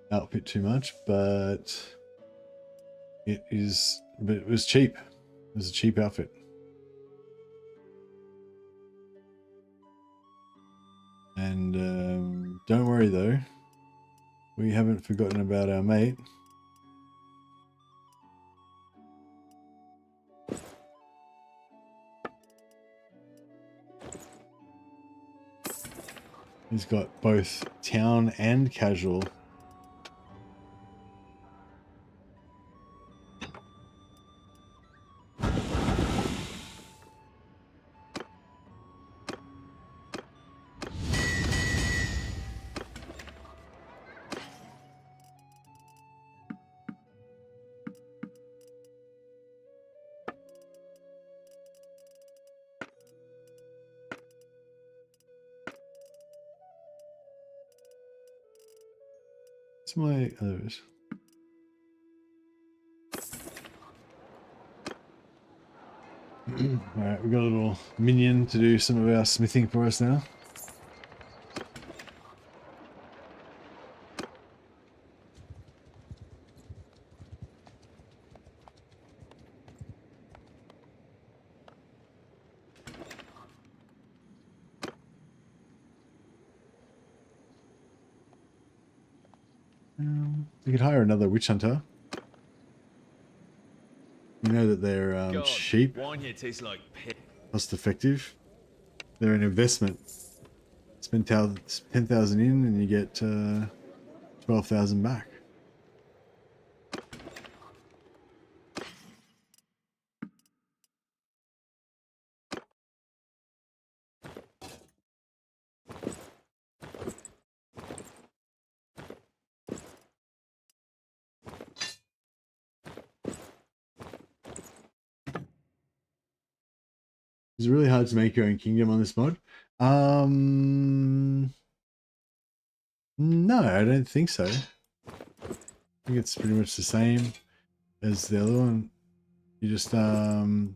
outfit too much, but it was cheap. It was a cheap outfit. And don't worry though, we haven't forgotten about our mate. He's got both town and casual. What's my others? Alright, we've got a little minion to do some of our smithing for us now. We could hire another witch hunter. You know that they're God, cheap, wine here tastes like piss. cost effective. They're an investment. Spend 10,000 in and you get 12,000 back. It's really hard to make your own kingdom on this mod. No, I don't think so. I think it's pretty much the same as the other one. You just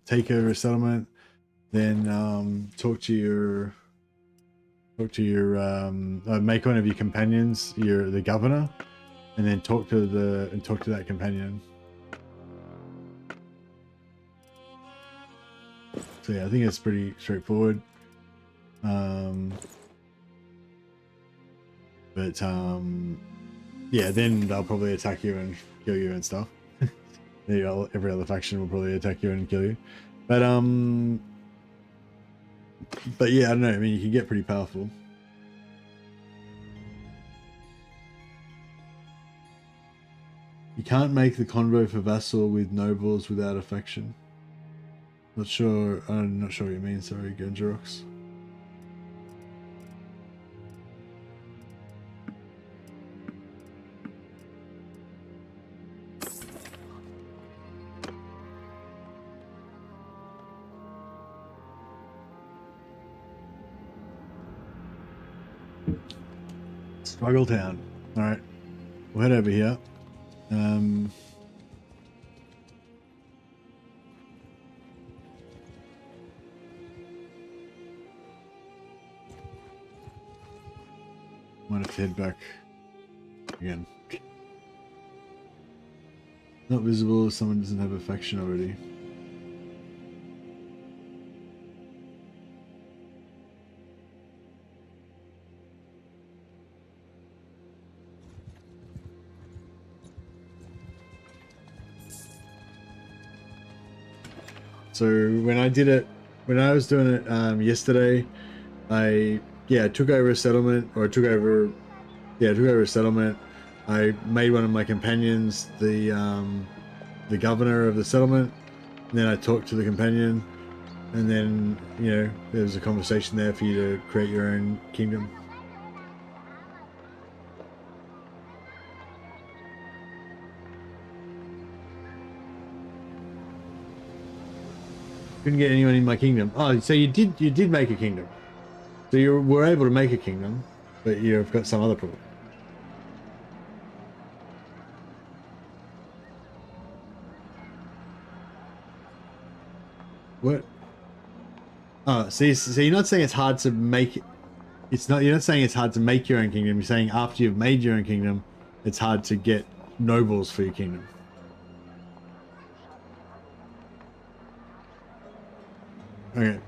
take over a settlement, then talk to your make one of your companions the governor, and then talk to that companion. So yeah, I think it's pretty straightforward. Yeah, then they'll probably attack you and kill you and stuff. Every other faction will probably attack you and kill you. But yeah, I don't know. I mean, you can get pretty powerful. You can't make the convo for vassal with nobles without affection. Not sure. I'm not sure what you mean. Sorry, Genjarox. Struggle Town. All right, we'll head over here. Might have to head back again. Not visible if someone doesn't have a faction already. So when I was doing it yesterday, I took over a settlement, or took over a settlement. I made one of my companions the governor of the settlement. And then I talked to the companion, and then, you know, there was a conversation there for you to create your own kingdom. Couldn't get anyone in my kingdom. Oh, so you did make a kingdom. So you were able to make a kingdom, but you've got some other problem. What? Oh, see, so you're not saying it's hard to make. It's not. You're not saying it's hard to make your own kingdom. You're saying after you've made your own kingdom, it's hard to get nobles for your kingdom. Okay.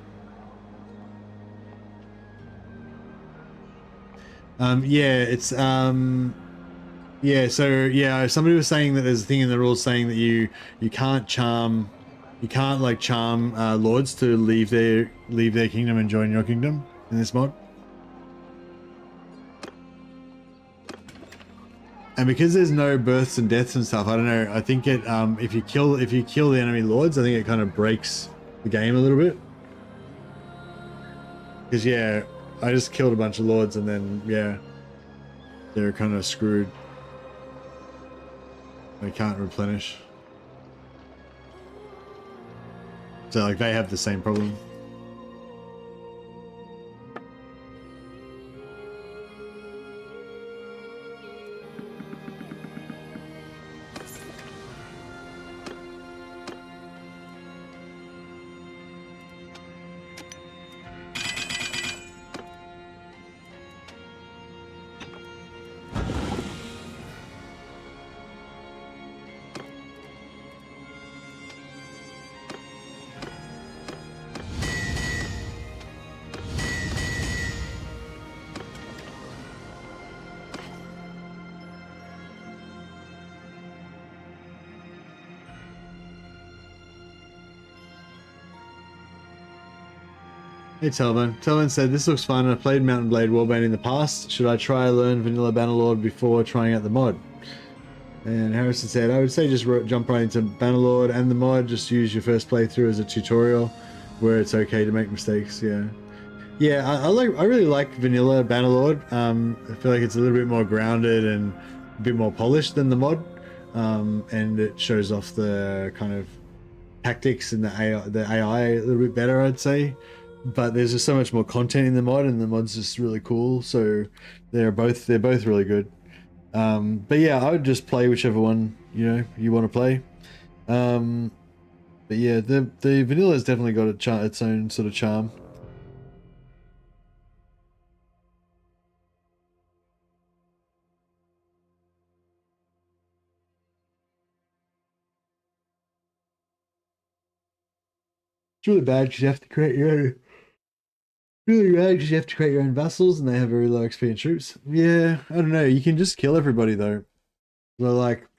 Yeah, it's yeah, so yeah, somebody was saying that there's a thing in the rules saying that you can't charm, you can't like charm lords to leave their kingdom and join your kingdom in this mod. And because there's no births and deaths and stuff, I don't know. I think it if you kill the enemy lords, I think it kind of breaks the game a little bit. Because yeah, I just killed a bunch of lords and then yeah, they're kind of screwed. They can't replenish. So like they have the same problem. Hey Telvin. Telvin said, this looks fun. I played Mountain Blade Warband in the past. Should I try learn Vanilla Bannerlord before trying out the mod? And Harrison said, I would say just jump right into Bannerlord and the mod. Just use your first playthrough as a tutorial where it's okay to make mistakes. Yeah. Yeah, I really like Vanilla Bannerlord. I feel like it's a little bit more grounded and a bit more polished than the mod. And it shows off the kind of tactics and the AI a little bit better, I'd say. But there's just so much more content in the mod, and the mod's just really cool. So they're both really good. But yeah, I would just play whichever one you want to play. But yeah, the vanilla's definitely got its own sort of charm. It's really bad because you have to create your own. Really bad because you have to create your own vassals and they have very low experience troops. Yeah, I don't know. You can just kill everybody though. Well, like,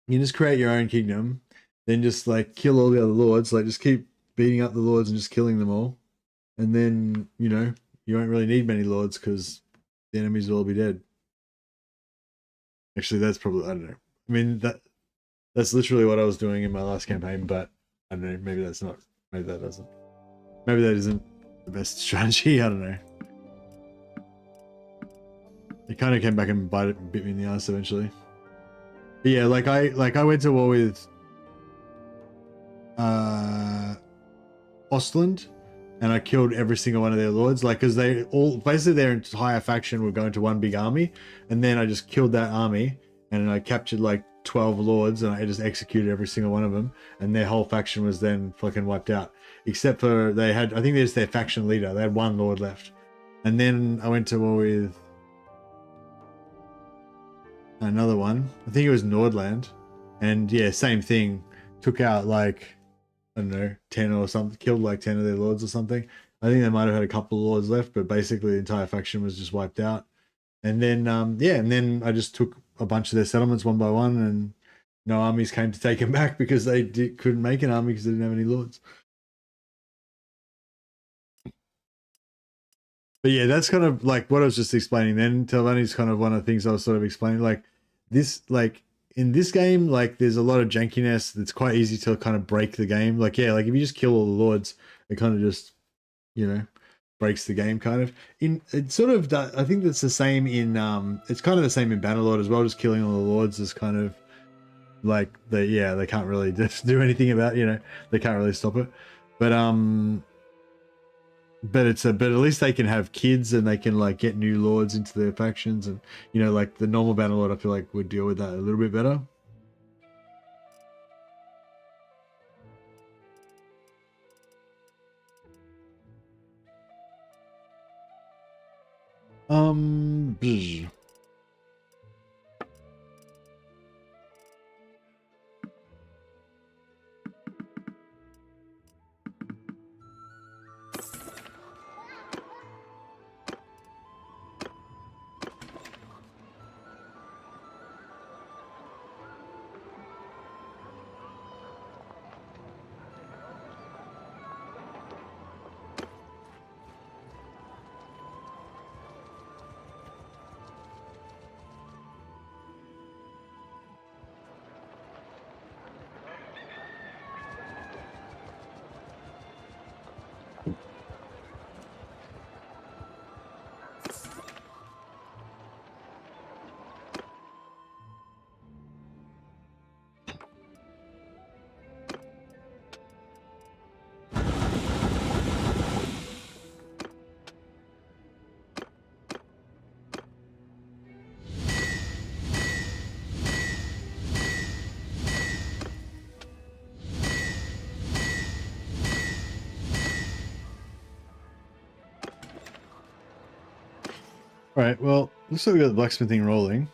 you just create your own kingdom, then just like kill all the other lords. Like, just keep beating up the lords and just killing them all, and then you won't really need many lords because the enemies will all be dead. Actually, that's probably, I don't know. I mean that's literally what I was doing in my last campaign, but I don't know. Maybe that's not. Maybe that doesn't. Maybe that isn't the best strategy. I don't know. It kind of came back and bit me in the ass eventually. But yeah, like I went to war with Ostland, and I killed every single one of their lords. Like, because they all basically their entire faction would go into one big army, and then I just killed that army, and I captured like 12 lords, and I just executed every single one of them, and their whole faction was then fucking wiped out. Except for I think there's their faction leader. They had one lord left. And then I went to war with another one. I think it was Nordland. And yeah, same thing. Took out like, I don't know, 10 or something. Killed like 10 of their lords or something. I think they might have had a couple of lords left, but basically the entire faction was just wiped out. And then, yeah, and then I just took a bunch of their settlements one by one, and no armies came to take them back because they couldn't make an army because they didn't have any lords. But yeah, that's kind of like what I was just explaining then. Telvani's kind of one of the things I was sort of explaining. Like, this like in this game, like there's a lot of jankiness that's quite easy to kind of break the game. Like yeah, like if you just kill all the lords, it kind of just, you know, breaks the game kind of. In it sort of I think that's the same in it's kind of the same in Bannerlord as well. Just killing all the lords is kind of like they can't really just do anything about, you know, they can't really stop it. But it's but at least they can have kids and they can like get new lords into their factions, and you know, like the normal Bannerlord I feel like would deal with that a little bit better. Bzz. All right, well, looks like we got the blacksmithing rolling.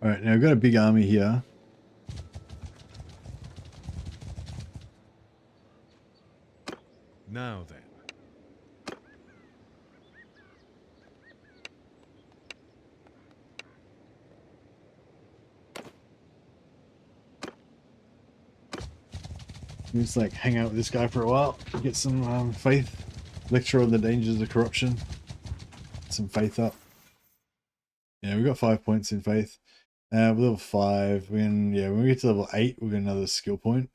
All right, now I've got a big army here. Now then. Just like hang out with this guy for a while, get some faith, lecture on the dangers of corruption, some faith up. Yeah, we got 5 points in faith. We're level 5. When we get to level 8, we'll get another skill point.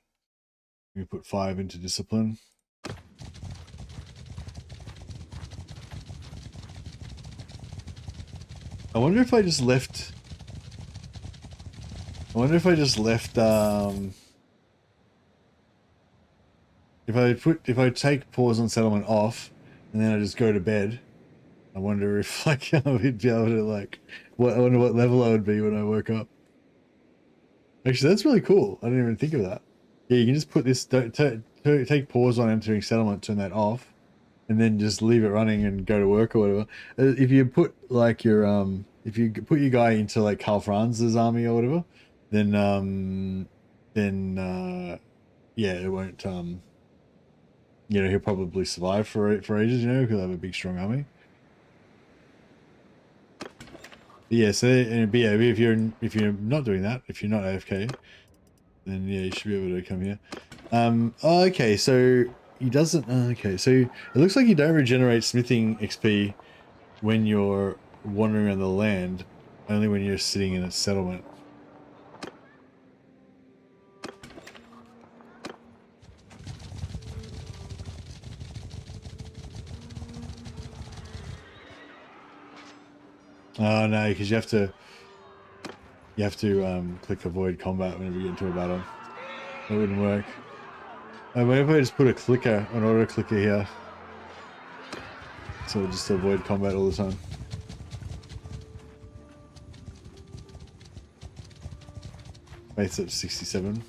We put 5 into discipline. I wonder if I just left. If I take pause on settlement off, and then I just go to bed. I wonder if like I would be able to like. I wonder what level I would be when I woke up. Actually, that's really cool. I didn't even think of that. Yeah, you can just put this. Take pause on entering settlement, turn that off, and then just leave it running and go to work or whatever. If you put like your if you put your guy into like Karl Franz's army or whatever, then yeah, it won't you know, he'll probably survive for ages, you know, because I have a big strong army. But yeah, so if you're not doing that, if you're not AFK, then yeah, you should be able to come here. Okay, so he doesn't. Okay, so it looks like you don't regenerate smithing XP when you're wandering around the land, only when you're sitting in a settlement. Oh no, because you have to click avoid combat whenever you get into a battle. That wouldn't work. What if I just put a clicker, an auto clicker here, so just to avoid combat all the time. Faith's at 67.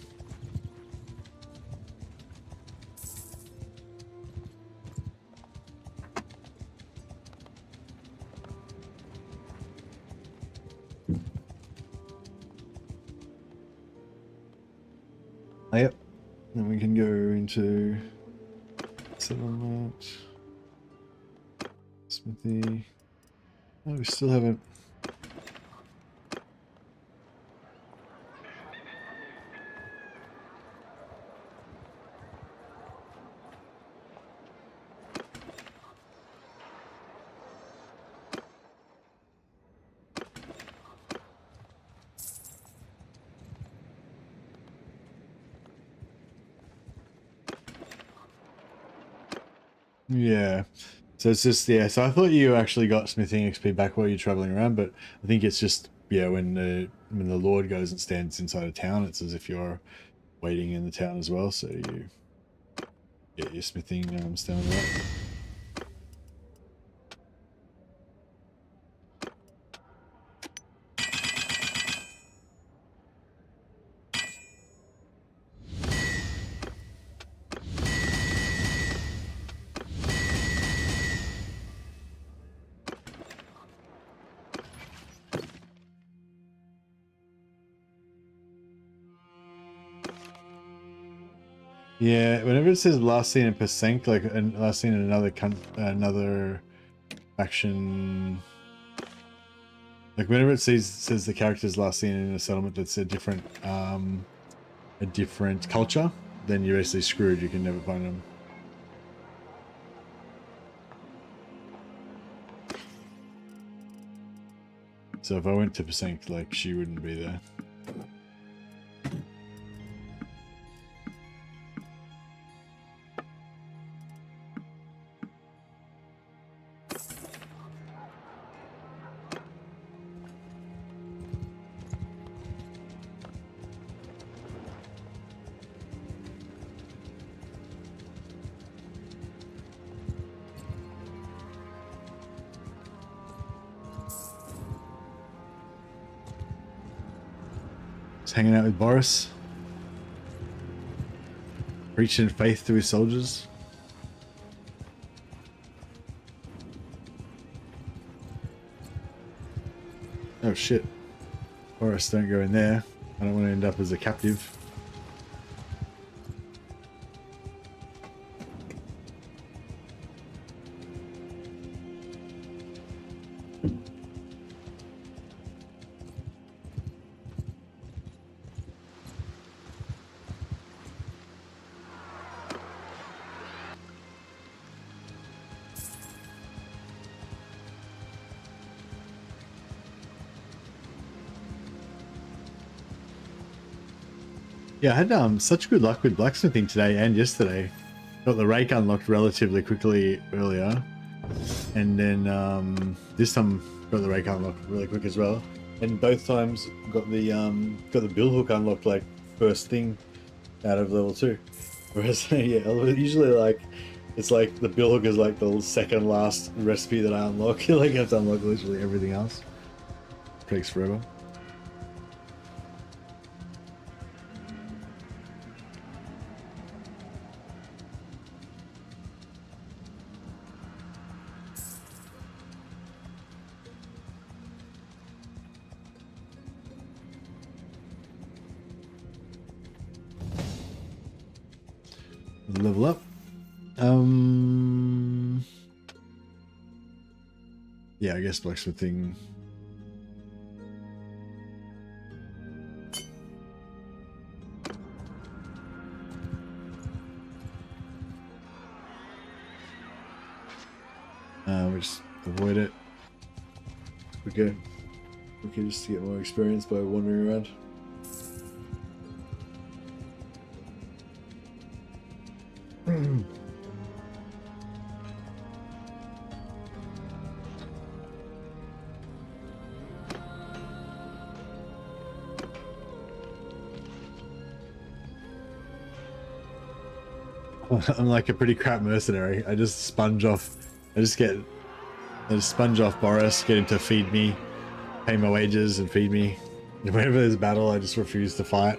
then we can go into settlement, smithy. Oh, we still haven't. Yeah. So it's just, yeah, so I thought you actually got smithing XP back while you're traveling around, but I think it's just, yeah, when the Lord goes and stands inside a town, it's as if you're waiting in the town as well, so you get your smithing stamina up. Yeah, whenever it says last seen in percent, like last seen in another faction, like whenever it says the character's last seen in a settlement that's a different culture, then you're basically screwed. You can never find them. So if I went to percent, like she wouldn't be there. Hanging out with Boris, preaching faith to his soldiers. Oh shit, Boris, don't go in there. I don't want to end up as a captive. Yeah, I had such good luck with blacksmithing today and yesterday. Got the rake unlocked relatively quickly earlier, and then this time got the rake unlocked really quick as well. And both times got the billhook unlocked like first thing out of level 2. Whereas yeah, usually like it's like the billhook is like the second last recipe that I unlock. Like I have to unlock literally everything else. It takes forever. Level up. Yeah, I guess blacksmithing. We just avoid it. Okay. We can just get more experience by wandering around. I'm like a pretty crap mercenary. I just sponge off Boris, get him to feed me, pay my wages and feed me. And whenever there's a battle, I just refuse to fight.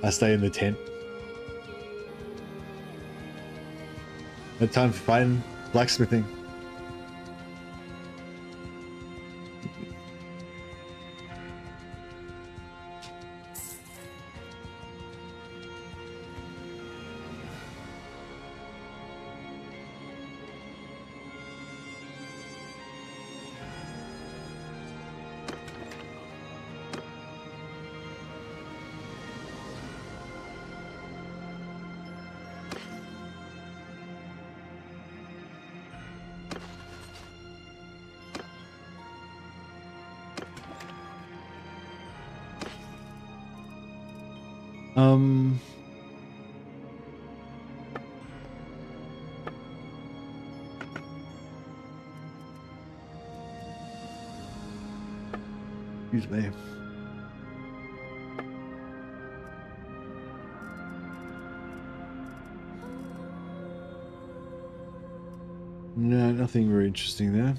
I stay in the tent. No time for fighting, blacksmithing. Um. Excuse me. No, nothing very interesting there.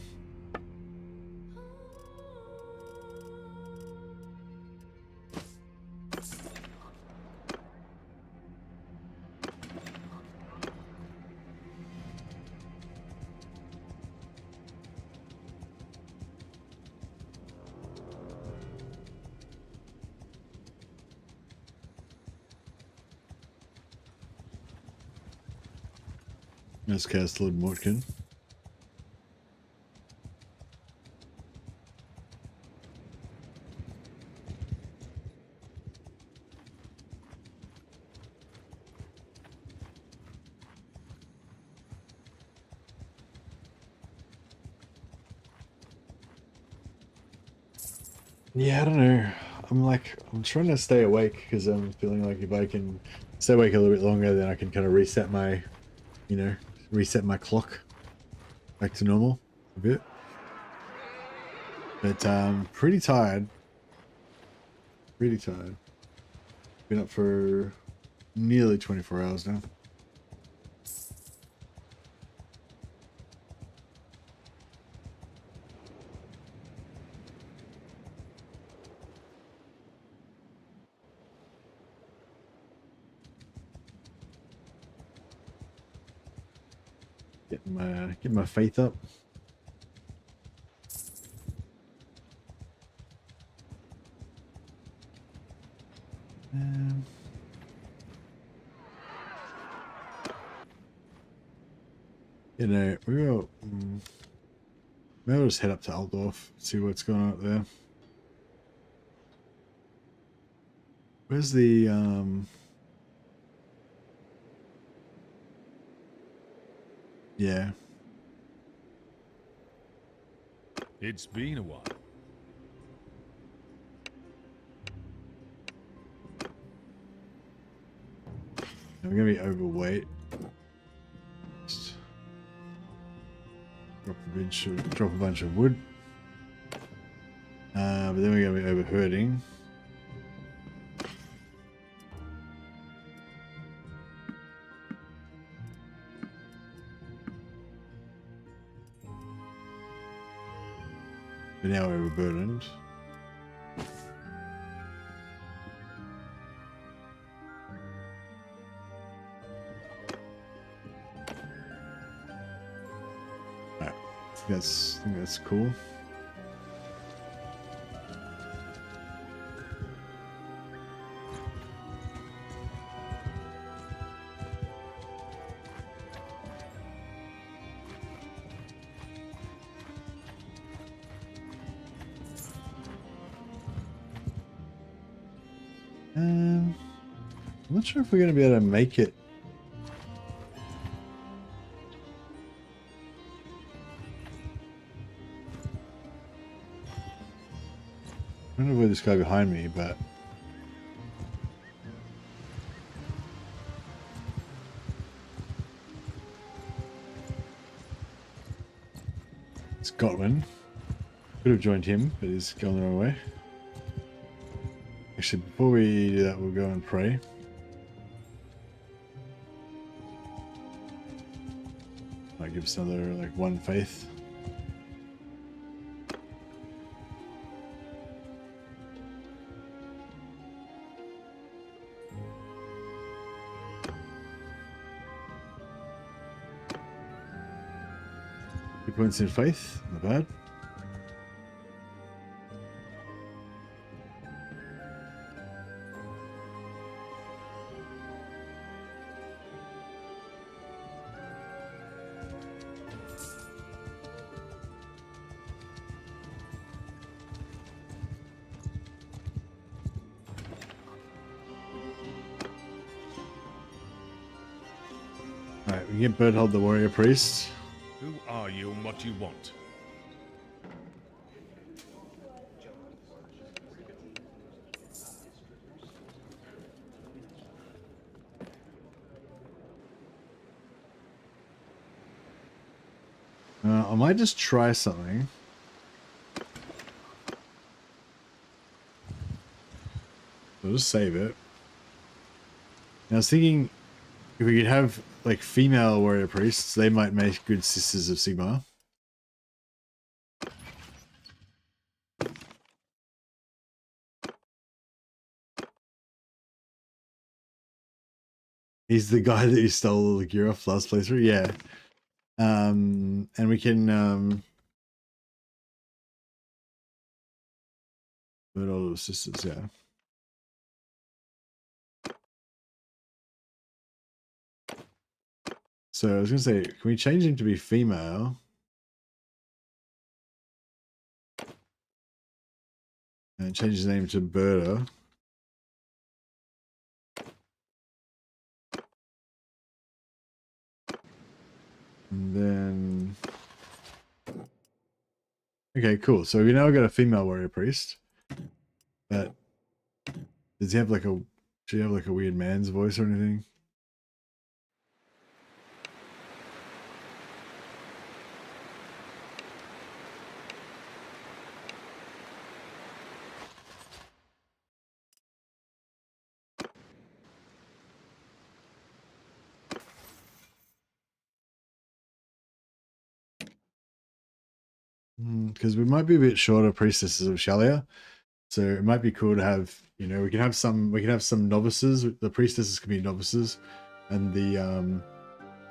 Let's cast Lord Mortkin. Yeah, I don't know. I'm trying to stay awake because I'm feeling like if I can stay awake a little bit longer, then I can kind of reset my, reset my clock back to normal a bit. But pretty tired. Pretty tired. Been up for nearly 24 hours now. Get my faith up. Maybe I'll just head up to Aldorf, see what's going on up there. Where's the yeah. It's been a while. I'm gonna be overweight. Just drop a bunch of wood. But then we're gonna be overherding. But now we're overburdened. Alright, I think that's cool. I'm not sure if we're going to be able to make it. I don't know where this guy behind me, but it's Godwin. Could have joined him, but he's going the wrong way. Actually, before we do that, we'll go and pray. Might give us another, like, one faith. Two points in faith, not bad. Alright, we get Birdhold the warrior priest. Who are you and what do you want? I might just try something. I'll just save it. And I was thinking if we could have like female warrior priests, they might make good sisters of Sigmar. He's the guy that you stole the gear off last playthrough, yeah. And we can put all the sisters, yeah. So I was gonna say, can we change him to be female? And change his name to Berta. And then... Okay, cool. So we now got a female warrior priest. But does he have like a... Should he have like a weird man's voice or anything? Because we might be a bit short of priestesses of Shalia, so it might be cool to have, you know, we can have some novices. The priestesses could be novices, and the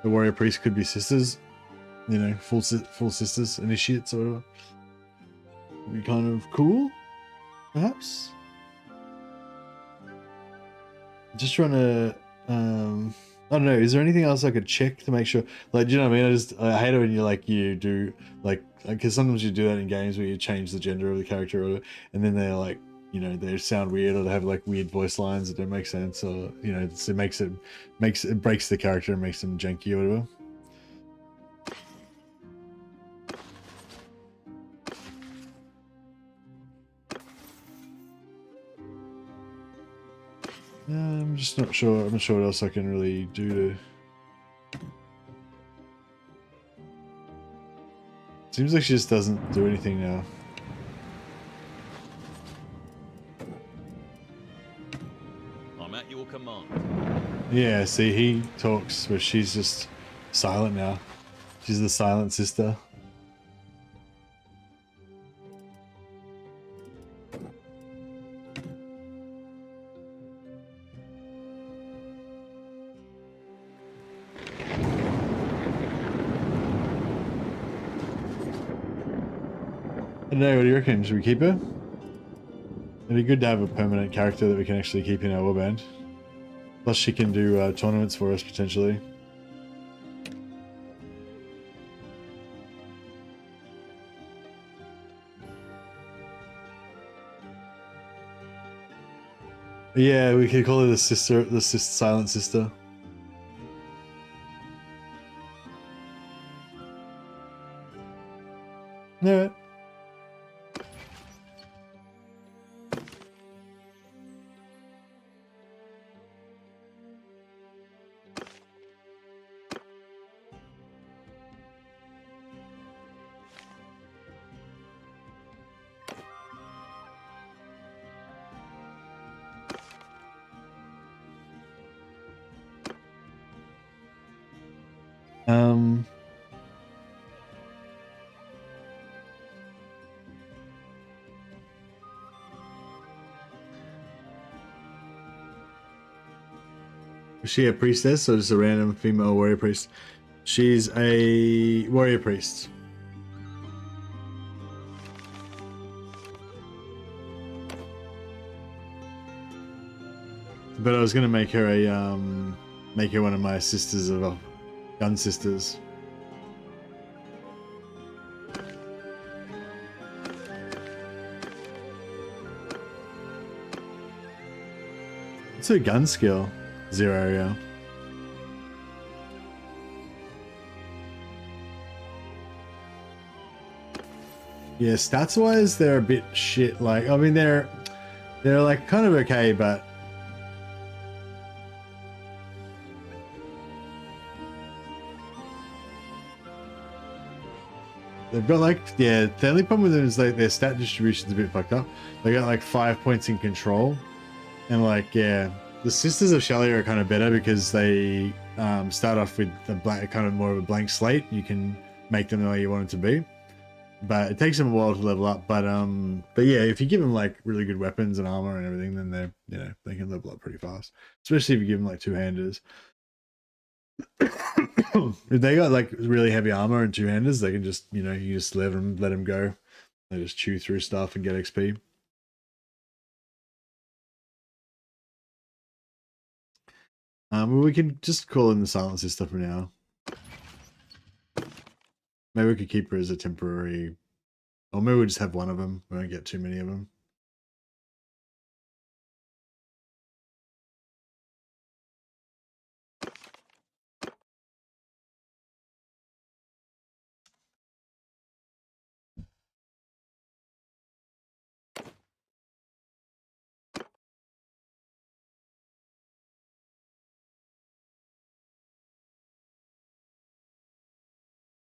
warrior priest could be sisters, you know, full sisters, initiates or whatever. It'd be kind of cool, perhaps. Just trying to I don't know, is there anything else I could check to make sure, like, do you know what I mean? I hate it when you do like because sometimes you do that in games where you change the gender of the character and then they're like, you know, they sound weird or they have like weird voice lines that don't make sense, or you know, it breaks the character and makes them janky or whatever. I'm just not sure. I'm not sure what else I can really do to... Seems like she just doesn't do anything now. I'm at your command. Yeah, see, he talks, but she's just silent now. She's the silent sister. I don't know, what do you reckon? Should we keep her? It'd be good to have a permanent character that we can actually keep in our warband. Plus she can do tournaments for us, potentially. Yeah, we could call her the silent sister. Alright. Is she a priestess or just a random female warrior priest? She's a warrior priest. But I was gonna make her a make her one of my sisters of gun sisters. What's her gun skill? 0, yeah. Yeah, stats wise they're a bit shit. Like, I mean, they're like kind of okay, but they've got like, yeah, the only problem with them is like their stat distribution's a bit fucked up. They got like 5 points in control, and like, yeah, the Sisters of Shallya are kind of better because they start off with a black, kind of more of a blank slate. You can make them the way you want them to be, but it takes them a while to level up. But yeah, if you give them like really good weapons and armor and everything, then they're, you know, they can level up pretty fast. Especially if you give them like two-handers. If they got like really heavy armor and two-handers, they can just, you know, you just let them go. They just chew through stuff and get XP. Well, we can just call in the Silent Sister for now. Maybe we could keep her as a temporary, or maybe we'll just have one of them. We won't get too many of them.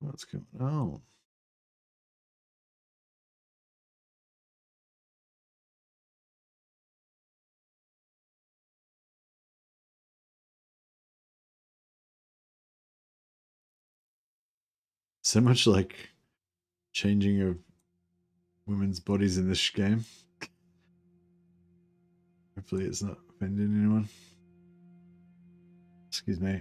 What's going on? So much like changing of women's bodies in this game. Hopefully it's not offending anyone. Excuse me.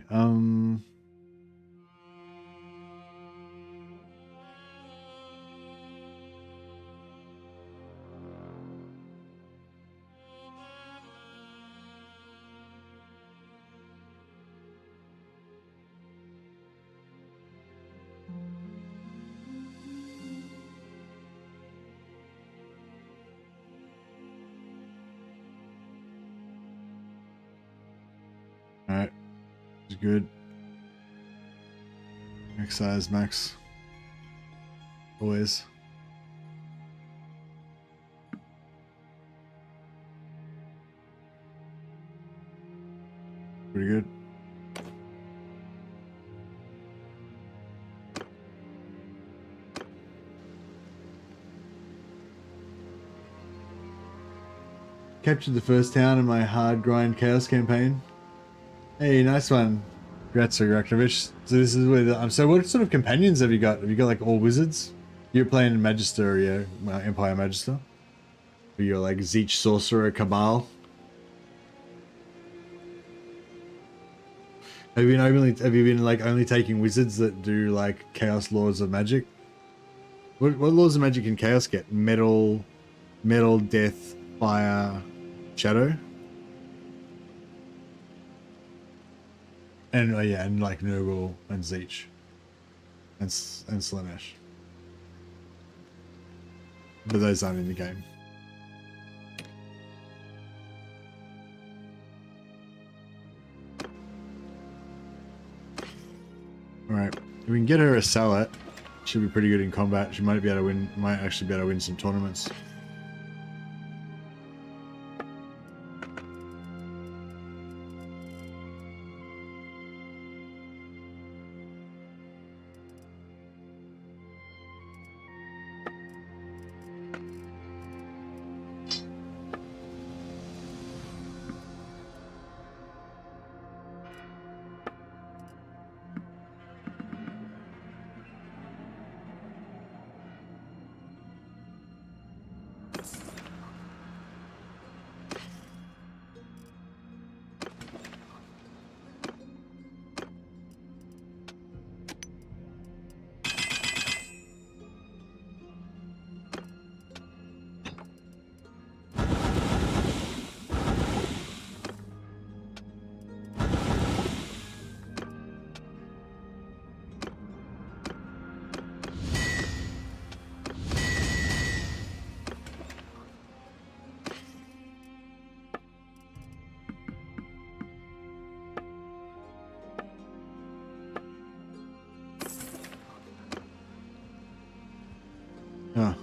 Alright. It's good. Max size, max. Always. Pretty good. Captured the first town in my hard grind chaos campaign. Hey, nice one. Congrats, Rakhnovich. So this is where so what sort of companions have you got? Have you got like all wizards? You're playing Magister, yeah, Empire Magister. Or you're like Zeech Sorcerer Cabal. Have you been like only taking wizards that do like Chaos Laws of Magic? What laws of magic can Chaos get? Metal, death, fire, shadow? And yeah, and like Nurgle and Zeech. And Slanesh. But those aren't in the game. Alright. If we can get her a Salat, she'll be pretty good in combat. She might be able to win, might actually be able to win some tournaments. Huh.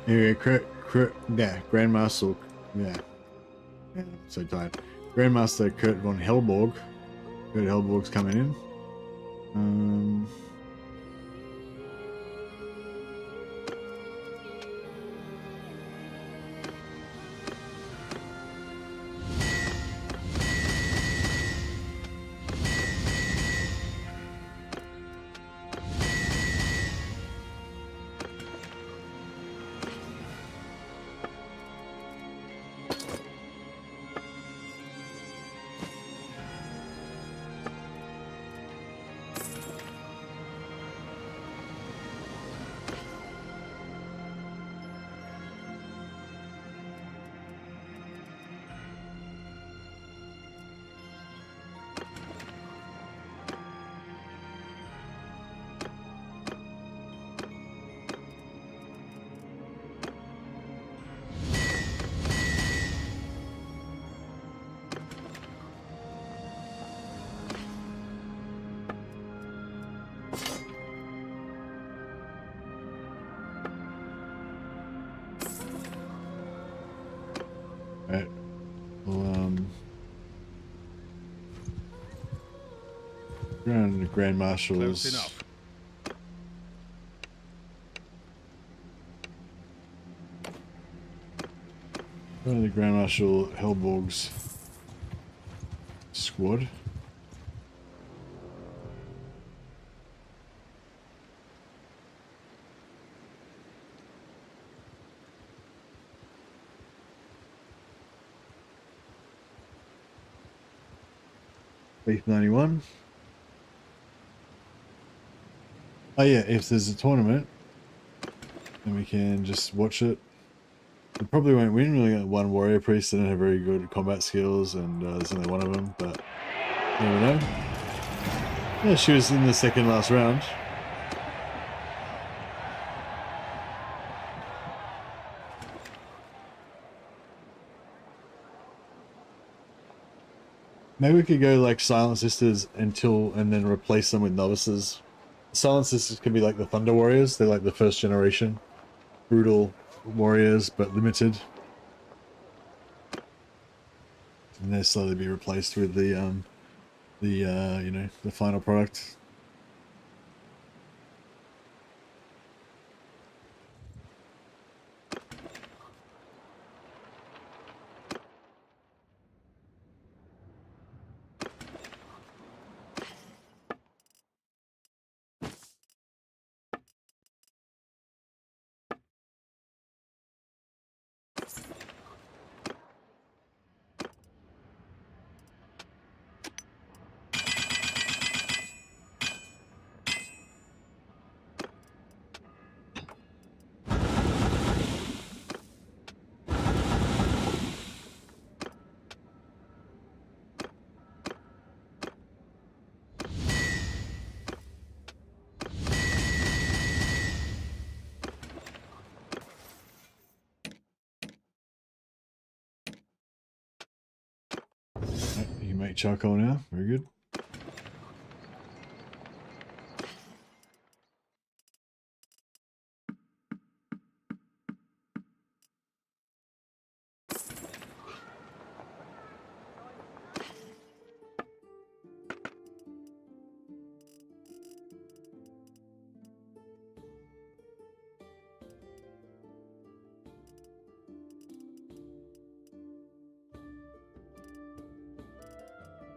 Anyway, Grandmaster, yeah, so tired. Grandmaster Kurt von Hellborg. Kurt Hellborg's coming in. Right. Well, Grand Marshals. Close enough. One of the Grand Marshal Hellborg's squad. Beef 91. Oh yeah, if there's a tournament, then we can just watch it. We probably won't win. We only got one warrior priest that don't have very good combat skills, and there's only one of them, but you never know. Yeah, she was in the second last round. Maybe we could go like Silent Sisters and then replace them with novices. Silent Sisters could be like the Thunder Warriors. They're like the first generation. Brutal warriors, but limited. And they'll slowly be replaced with the you know, the final product. You can make charcoal now. Very good.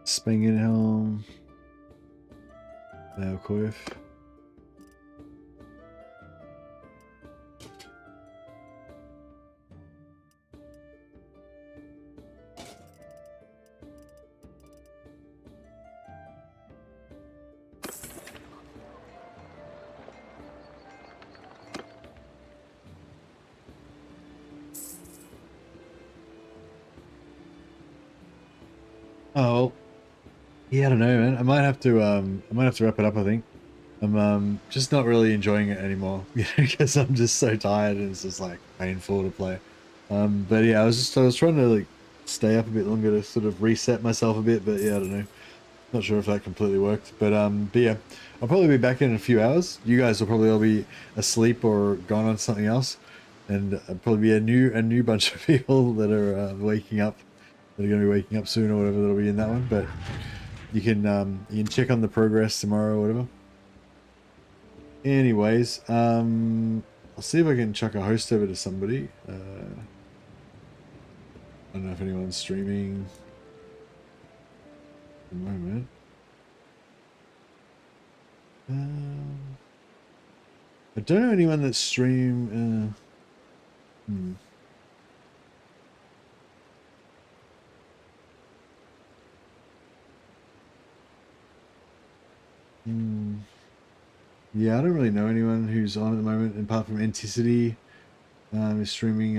Spangenhelm. Valkoif. Oh, yeah, I don't know, man. I might have to wrap it up. I think I'm just not really enjoying it anymore, you know, because I'm just so tired and it's just like painful to play. But yeah, I was trying to like stay up a bit longer to sort of reset myself a bit. But yeah, I don't know. Not sure if that completely worked. But yeah, I'll probably be back in a few hours. You guys will probably all be asleep or gone on something else. and probably be a new bunch of people that are waking up, that are going to be waking up soon or whatever, that'll be in that one. But you can check on the progress tomorrow or whatever. Anyways, I'll see if I can chuck a host over to somebody. I don't know if anyone's streaming at the moment. I don't know anyone that stream. Yeah, I don't really know anyone who's on at the moment, apart from Anticity, is streaming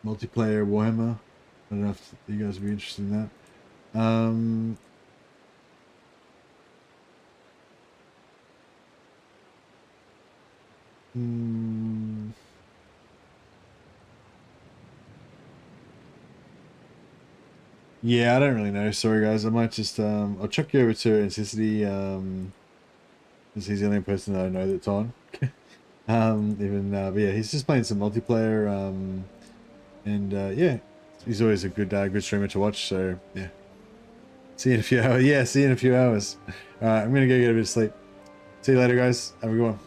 multiplayer Warhammer. I don't know if you guys would be interested in that. Yeah, I don't really know. Sorry, guys. I might just I'll chuck you over to Anticity. Because he's the only person that I know that's on. But yeah, he's just playing some multiplayer. Yeah, he's always a good streamer to watch. So yeah, see you in a few hours. Yeah, see you in a few hours. All right, I'm gonna go get a bit of sleep. See you later, guys. Have a good one.